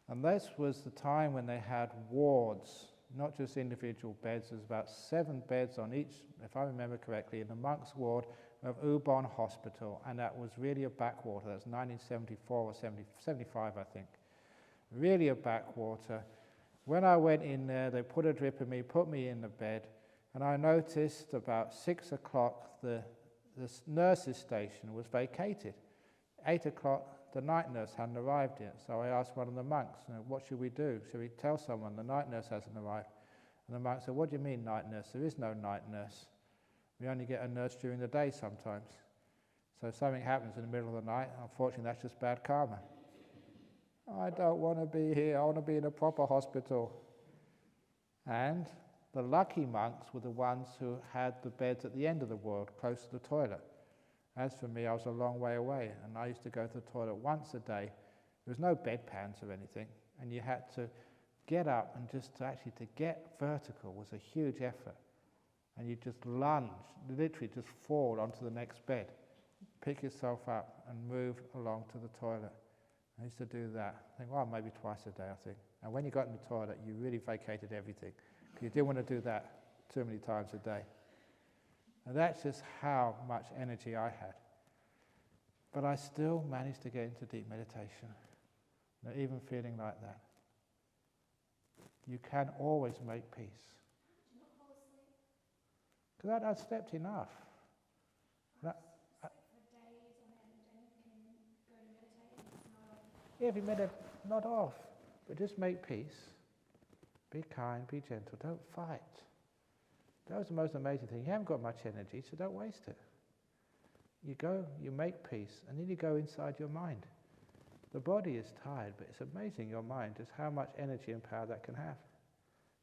And this was the time when they had wards, not just individual beds. There's about 7 beds on each, if I remember correctly, in the monks' ward of Ubon Hospital, and that was really a backwater. That's 1974 or 75, I think. Really a backwater. When I went in there, they put a drip in me, put me in the bed, and I noticed about 6 o'clock the nurse's station was vacated. 8 o'clock, the night nurse hadn't arrived yet, so I asked one of the monks, what should we do? Should we tell someone the night nurse hasn't arrived? And the monk said, what do you mean night nurse? There is no night nurse. We only get a nurse during the day sometimes. So if something happens in the middle of the night, unfortunately that's just bad karma. I don't want to be here, I want to be in a proper hospital. And the lucky monks were the ones who had the beds at the end of the ward, close to the toilet. As for me, I was a long way away, and I used to go to the toilet once a day. There was no bedpans or anything, and you had to get up, and just to get vertical was a huge effort. And you just lunge, literally just fall onto the next bed, pick yourself up, and move along to the toilet. I used to do that. I think, maybe twice a day, I think. And when you got in the toilet, you really vacated everything. You didn't want to do that too many times a day. And that's just how much energy I had. But I still managed to get into deep meditation, even feeling like that. You can always make peace. Do you not fall asleep? Because I'd slept enough. For days on end and can go to meditate and it's not off. Yeah, if you meditate, not off, but just make peace. Be kind, be gentle, don't fight. That was the most amazing thing. You haven't got much energy, so don't waste it. You go, you make peace, and then you go inside your mind. The body is tired, but it's amazing, your mind, just how much energy and power that can have.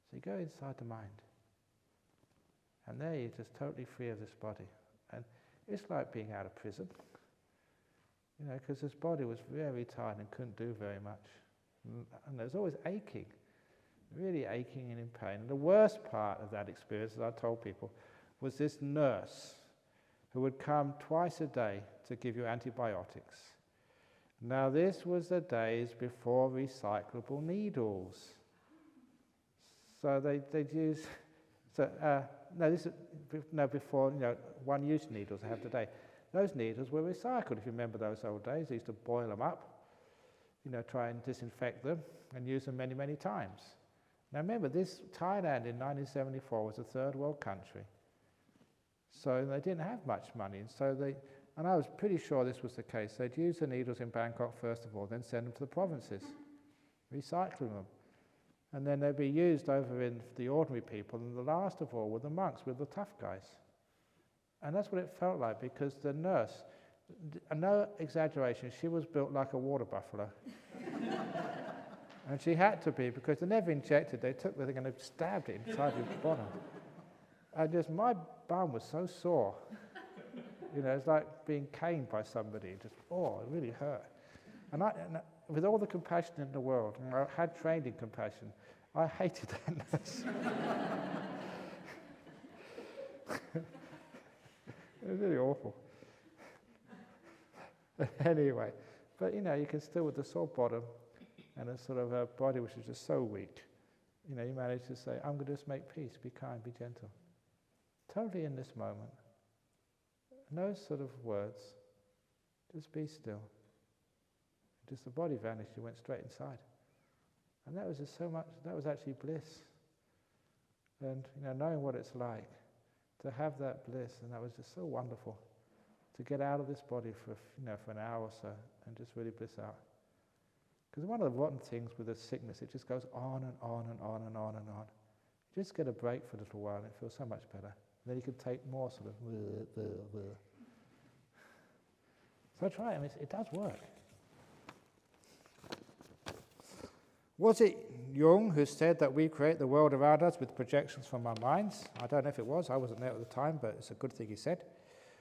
So you go inside the mind. And there you're just totally free of this body. And it's like being out of prison. Because this body was very tired and couldn't do very much. And there's always aching. Really aching and in pain. And the worst part of that experience, as I told people, was this nurse who would come twice a day to give you antibiotics. Now this was the days before recyclable needles. So they'd use, before one-use needles they have today. Those needles were recycled, if you remember those old days. They used to boil them up, try and disinfect them and use them many, many times. Now remember, Thailand in 1974 was a third world country. So they didn't have much money, and I was pretty sure this was the case. They'd use the needles in Bangkok first of all, then send them to the provinces, recycling them. And then they'd be used over in the ordinary people, and the last of all were the monks, with the tough guys. And that's what it felt like, because the nurse, no exaggeration, she was built like a water buffalo. And she had to be, because they never injected, they took the thing and they stabbed it inside your bottom. And just my bum was so sore. It's like being caned by somebody. It really hurt. And with all the compassion in the world, and I had trained in compassion, I hated that nurse. It was really awful. Anyway, but you can still, with the sore bottom and a sort of a body which is just so weak, you manage to say, I'm going to just make peace, be kind, be gentle. Totally in this moment. No sort of words, just be still. Just the body vanished, you went straight inside. And that was just so much, that was actually bliss. And knowing what it's like to have that bliss, and that was just so wonderful to get out of this body for an hour or so and just really bliss out. Because one of the rotten things with a sickness, it just goes on and on and on and on and on. You just get a break for a little while and it feels so much better. And then you can take more sort of. So try it, it does work. Was it Jung who said that we create the world around us with projections from our minds? I don't know if it was, I wasn't there at the time, but it's a good thing he said.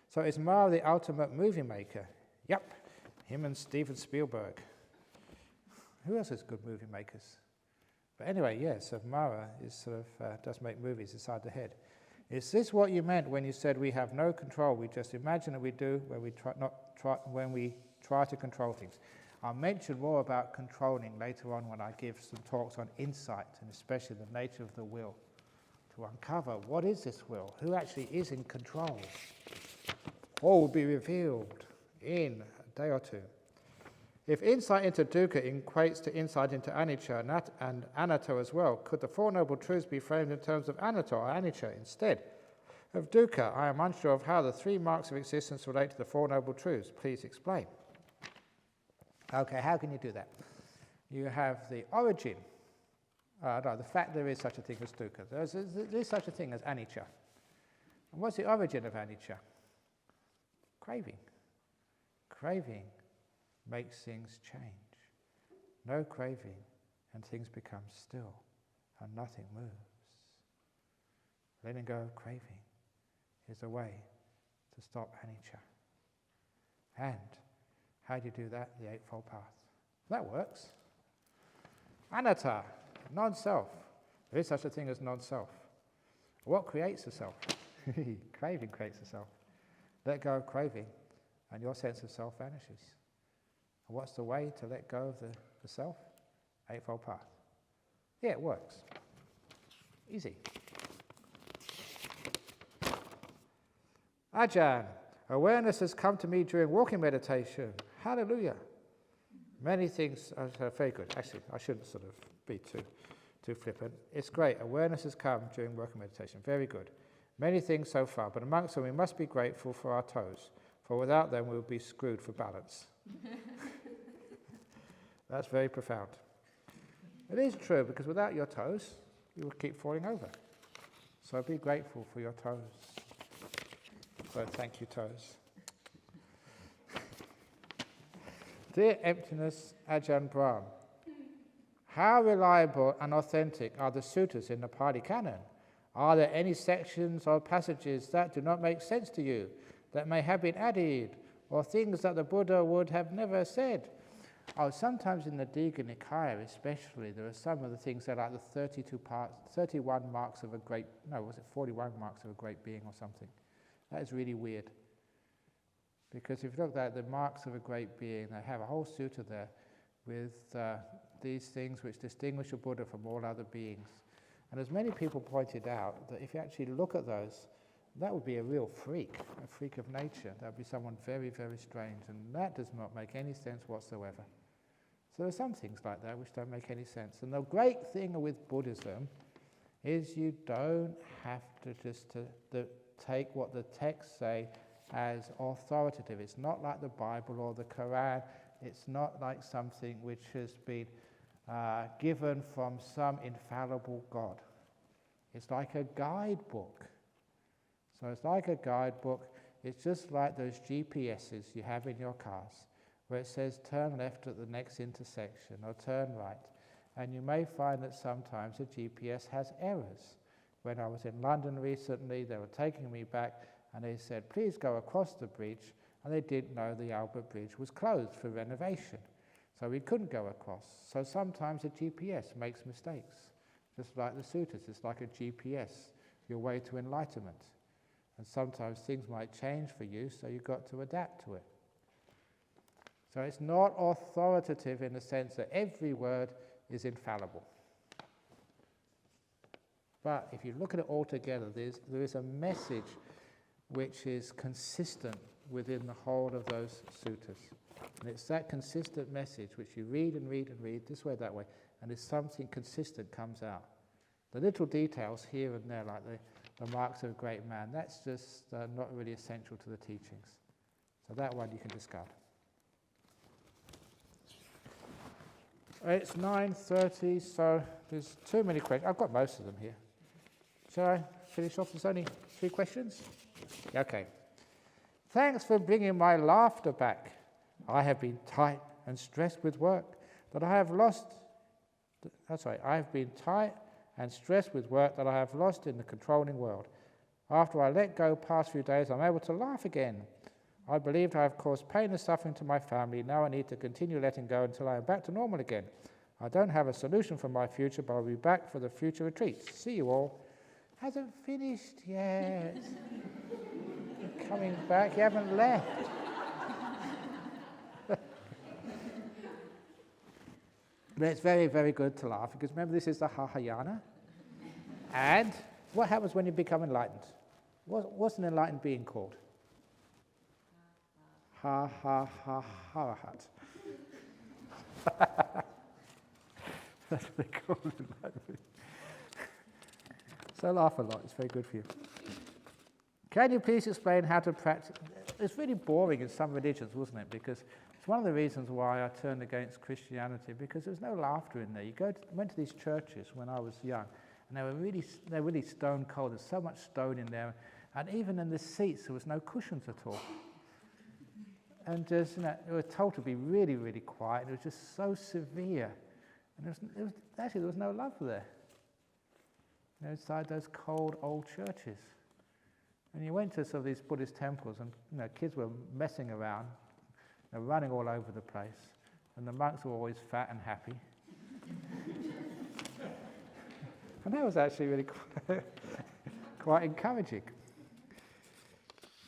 So is Mara the ultimate movie maker? Yep, him and Steven Spielberg. Who else is good movie makers? But anyway, yes, so Mara is does make movies inside the head. Is this what you meant when you said we have no control, we just imagine that we do when we try to control things? I'll mention more about controlling later on when I give some talks on insight, and especially the nature of the will, to uncover what is this will, who actually is in control. All will be revealed in a day or two. If insight into dukkha equates to insight into anicca and anatta as well, could the Four Noble Truths be framed in terms of anatta or anicca instead of dukkha? I am unsure of how the three marks of existence relate to the Four Noble Truths. Please explain. Okay, how can you do that? You have the origin, the fact there is such a thing as dukkha. There is such a thing as anicca. And what's the origin of anicca? Craving. Craving makes things change. No craving, and things become still, and nothing moves. Letting go of craving is a way to stop anicca. And how do you do that? The Eightfold Path. That works. Anatta, non-self. There is such a thing as non-self. What creates the self? Craving creates the self. Let go of craving, and your sense of self vanishes. And what's the way to let go of the self? Eightfold Path. Yeah, it works. Easy. Ajahn, awareness has come to me during walking meditation. Hallelujah. Many things are very good. Actually, I shouldn't sort of be too flippant. It's great. Awareness has come during walking meditation. Very good. Many things so far, but amongst them we must be grateful for our toes, for without them we would be screwed for balance. That's very profound. It is true, because without your toes, you would keep falling over. So be grateful for your toes. So thank you, toes. Dear Emptiness Ajahn Brahm, how reliable and authentic are the suttas in the Pali Canon? Are there any sections or passages that do not make sense to you, that may have been added, or things that the Buddha would have never said? Oh, sometimes in the Digha Nikaya especially, there are some of the things that are like the 31 marks of a great, 41 marks of a great being or something. That is really weird. Because if you look at the marks of a great being, they have a whole sutta there with these things which distinguish a Buddha from all other beings. And as many people pointed out, that if you actually look at those, that would be a real freak, a freak of nature. That would be someone very, very strange, and that does not make any sense whatsoever. So there are some things like that which don't make any sense. And the great thing with Buddhism is you don't have to take what the texts say as authoritative. It's not like the Bible or the Quran. It's not like something which has been given from some infallible God. It's like a guidebook. So it's like a guidebook. It's just like those GPSs you have in your cars, where it says turn left at the next intersection or turn right. And you may find that sometimes the GPS has errors. When I was in London recently, they were taking me back and they said, please go across the bridge, and they didn't know the Albert Bridge was closed for renovation. So we couldn't go across. So sometimes the GPS makes mistakes, just like the sutras. It's like a GPS, your way to enlightenment. And sometimes things might change for you, so you've got to adapt to it. So it's not authoritative in the sense that every word is infallible. But if you look at it all together, there is a message which is consistent within the whole of those sutras. And it's that consistent message which you read and read and read, this way, that way, and there's something consistent comes out. The little details here and there, like the marks of a great man, that's just not really essential to the teachings. So that one you can discard. It's 9:30, so there's too many questions. I've got most of them here. Shall I finish off? There's only 3 questions? Okay. Thanks for bringing my laughter back. I have been tight and stressed with work that I have lost. I have been tight and stressed with work that I have lost in the controlling world. After I let go past few days, I'm able to laugh again. I believed I have caused pain and suffering to my family. Now I need to continue letting go until I am back to normal again. I don't have a solution for my future, but I'll be back for the future retreats. See you all. Hasn't finished yet. You're coming back, you haven't left. But it's very, very good to laugh, because remember, this is the Jhana. And what happens when you become enlightened? What's an enlightened being called? Arahat. That's what they call enlightenment. So laugh a lot, it's very good for you. Can you please explain how to practice? It's really boring in some religions, wasn't it? Because it's one of the reasons why I turned against Christianity, because there was no laughter in there. Went to these churches when I was young, and they were really stone cold. There's so much stone in there, and even in the seats there was no cushions at all. And just, they were told to be really, really quiet. It was just so severe, and there was no love there. Inside those cold old churches. And you went to some of these Buddhist temples, and kids were messing around, running all over the place, and the monks were always fat and happy. And that was actually really quite encouraging.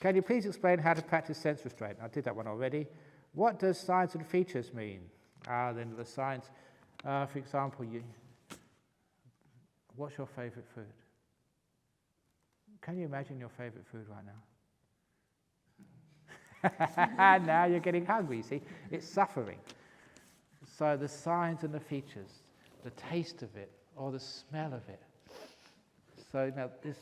Can you please explain how to practice sense restraint? I did that one already. What does signs and features mean? Then the signs, for example, what's your favourite food? Can you imagine your favourite food right now? Now you're getting hungry, see? It's suffering. So the signs and the features, the taste of it, or the smell of it. So now there's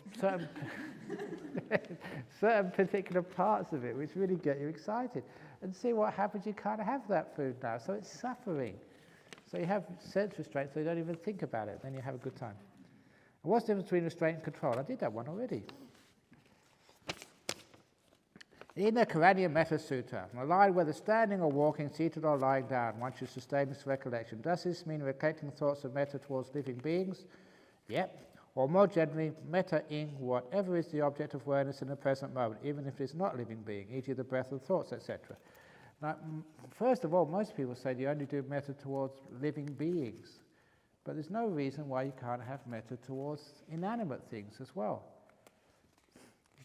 certain particular parts of it which really get you excited. And see what happens, you can't have that food now. So it's suffering. So you have sense restraint, so you don't even think about it. Then you have a good time. And what's the difference between restraint and control? I did that one already. In the Karaniya Metta Sutta, a line whether standing or walking, seated or lying down, one should sustain this recollection. Does this mean recollecting thoughts of metta towards living beings? Yep. Or more generally, metta in whatever is the object of awareness in the present moment, even if it is not a living being, e.g. the breath of thoughts, etc. Now, first of all, most people say you only do metta towards living beings. But there's no reason why you can't have metta towards inanimate things as well.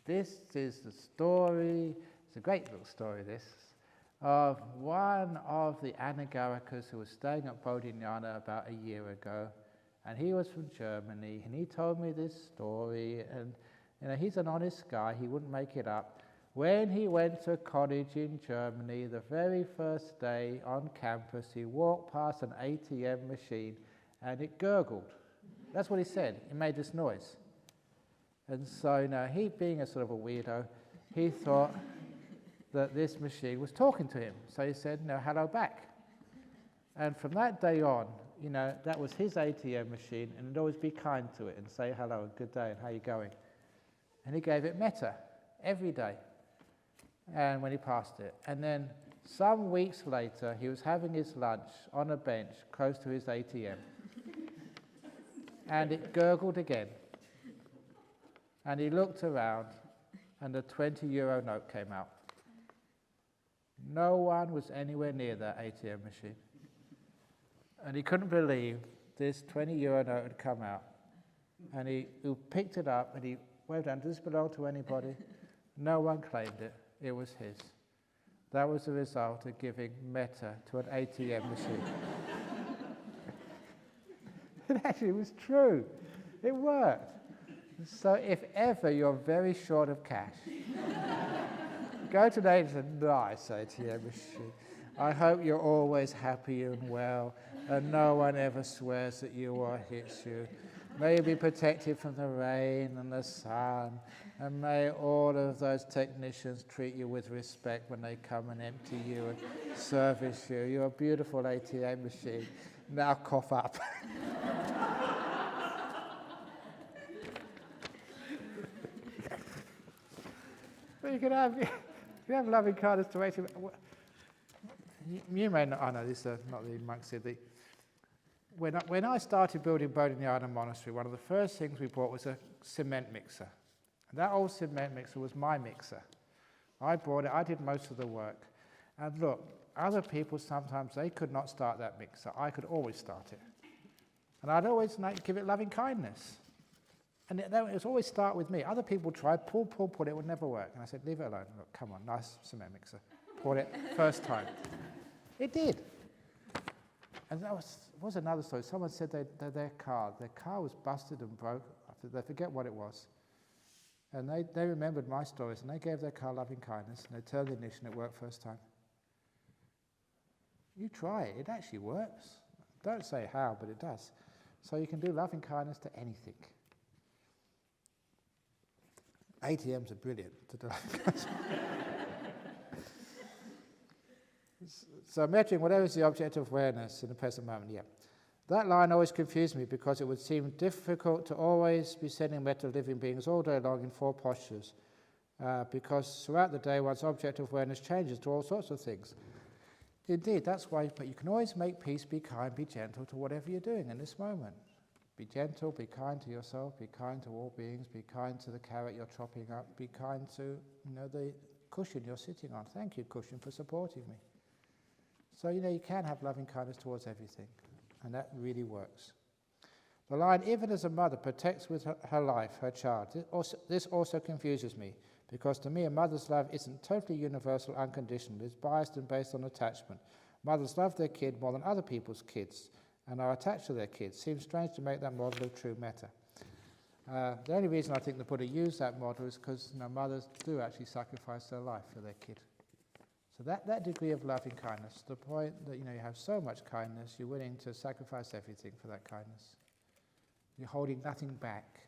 This is the story, it's a great little story this, of one of the Anagarikas who was staying at Bodhinyana about a year ago, and he was from Germany, and he told me this story, and he's an honest guy, he wouldn't make it up. When he went to college in Germany, the very first day on campus, he walked past an ATM machine, and it gurgled. That's what he said. It made this noise. And so, he being a sort of a weirdo, he thought that this machine was talking to him. So he said, hello back. And from that day on, that was his ATM machine, and he'd always be kind to it and say hello and good day and how you going. And he gave it metta every day, and when he passed it. And then some weeks later, he was having his lunch on a bench close to his ATM, and it gurgled again. And he looked around, and the 20-euro note came out. No one was anywhere near that ATM machine. And he couldn't believe this 20-euro note had come out. And he picked it up, and he waved down, does this belong to anybody? No one claimed it. It was his. That was the result of giving metta to an ATM machine. It actually was true. It worked. So if ever you're very short of cash, go today and say, nice ATM machine. I hope you're always happy and well, and no one ever swears at you or hits you. May you be protected from the rain and the sun, and may all of those technicians treat you with respect when they come and empty you and service you. You're a beautiful ATM machine. Now cough up. But you can have loving kindness to ATM. You may not, I know this is not the monks here. When I started building Bodhinyana Monastery, one of the first things we bought was a cement mixer. And that old cement mixer was my mixer. I bought it, I did most of the work. And look, other people sometimes, they could not start that mixer. I could always start it. And I'd always give it loving kindness. And it would always start with me. Other people tried, pull, it would never work. And I said, leave it alone. Look, come on, nice cement mixer. Poured it first time. It did. And that was another story. Someone said their car was busted and broke. They forget what it was. And they remembered my stories, and they gave their car loving kindness, and they turned the ignition, it worked first time. You try it. It actually works. Don't say how, but it does. So you can do loving kindness to anything. ATMs are brilliant to do loving kindness. So measuring whatever is the object of awareness in the present moment, yeah. That line always confused me because it would seem difficult to always be sending metta to living beings all day long in 4 postures, because throughout the day one's object of awareness changes to all sorts of things. Indeed, that's why, but you can always make peace, be kind, be gentle to whatever you're doing in this moment. Be gentle, be kind to yourself, be kind to all beings, be kind to the carrot you're chopping up, be kind to the cushion you're sitting on. Thank you, cushion, for supporting me. So, you can have loving kindness towards everything, and that really works. The line, even as a mother protects with her life her child, this also confuses me, because to me a mother's love isn't totally universal, unconditional. It's biased and based on attachment. Mothers love their kid more than other people's kids, and are attached to their kids. Seems strange to make that model of true metta. The only reason I think the Buddha used that model is because mothers do actually sacrifice their life for their kid. So that degree of loving kindness, to the point that you have so much kindness, you're willing to sacrifice everything for that kindness. You're holding nothing back.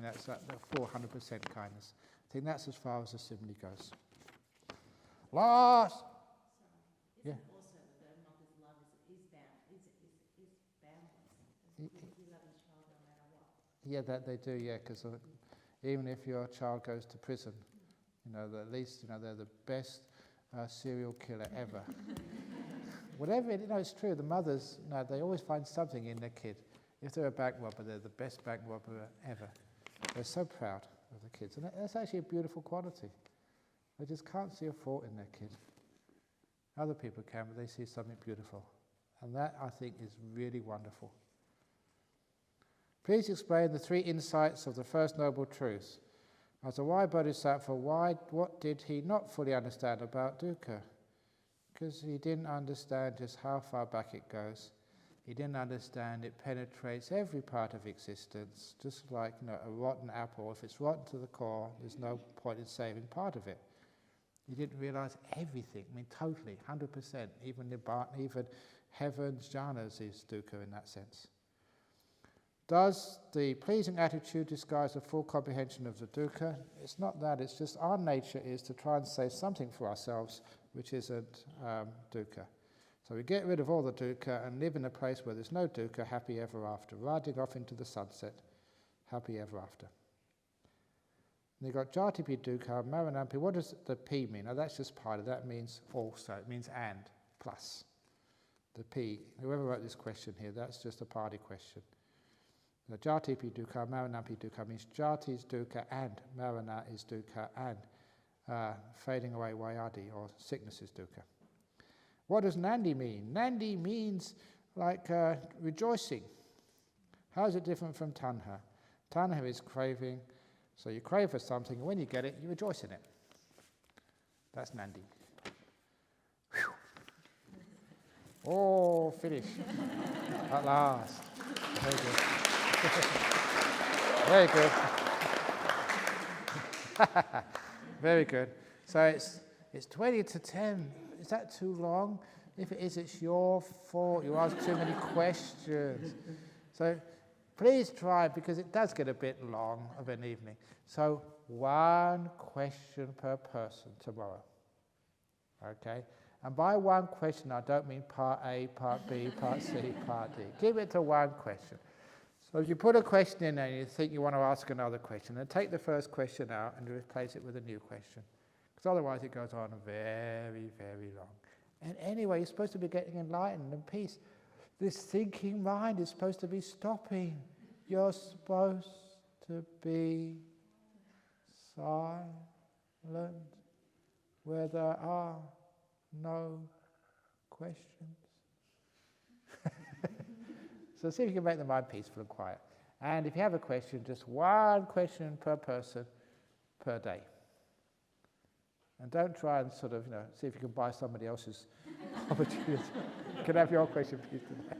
That's that 400% kindness. I think that's as far as the simile goes. Last! Yeah. Also that their mother's love is boundless. You love his child no matter what. Yeah, that they do, yeah, because even if your child goes to prison, at least they're the best serial killer ever. Whatever, it's true. The mothers, they always find something in their kid. If they're a bank robber, they're the best bank robber ever. They're so proud of the kids, and that's actually a beautiful quality. They just can't see a fault in their kid. Other people can, but they see something beautiful, and that I think is really wonderful. Please explain the 3 insights of the First Noble Truth. As a wise bodhisattva, what did he not fully understand about dukkha? Because he didn't understand just how far back it goes. He didn't understand it penetrates every part of existence, just like a rotten apple. If it's rotten to the core, there's no point in saving part of it. He didn't realize everything, totally, 100%. Even heaven's jhanas is dukkha in that sense. Does the pleasing attitude disguise a full comprehension of the dukkha? It's not that, it's just our nature is to try and say something for ourselves which isn't dukkha. So we get rid of all the dukkha and live in a place where there's no dukkha, happy ever after, riding off into the sunset, happy ever after. And you've got jatipi dukkha, maranampi. What does the P mean? Now that's just part of that, means also, it means and, plus. The P, whoever wrote this question here, that's just a party question. The jatipi dukkha, maranampi dukkha means jati is dukkha and marana is dukkha and fading away vayadi or sickness is dukkha. What does nandi mean? Nandi means like rejoicing. How is it different from tanha? Tanha is craving, so you crave for something and when you get it, you rejoice in it. That's nandi. Whew. Oh, finish. At last. Very good. Very good. Very good. So it's 20 to 10. Is that too long? If it is, it's your fault. You ask too many questions. So please try, because it does get a bit long of an evening. So 1 question per person tomorrow. Okay? And by 1 question, I don't mean part A, part B, part C, part D. Give it to 1 question. So if you put a question in there and you think you want to ask another question, then take the first question out and replace it with a new question. Because otherwise it goes on very, very long. And anyway, you're supposed to be getting enlightened and peace. This thinking mind is supposed to be stopping. You're supposed to be silent where there are no questions. So see if you can make the mind peaceful and quiet. And if you have a question, just 1 question per person per day. And don't try and sort of, see if you can buy somebody else's opportunity. You can have your question please today.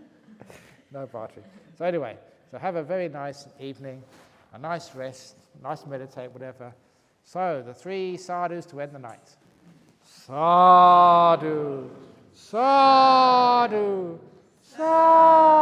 No bartering. So anyway, so have a very nice evening, a nice rest, nice meditate, whatever. So the 3 sadhus to end the night. Sadhu, sadhu, sadhu.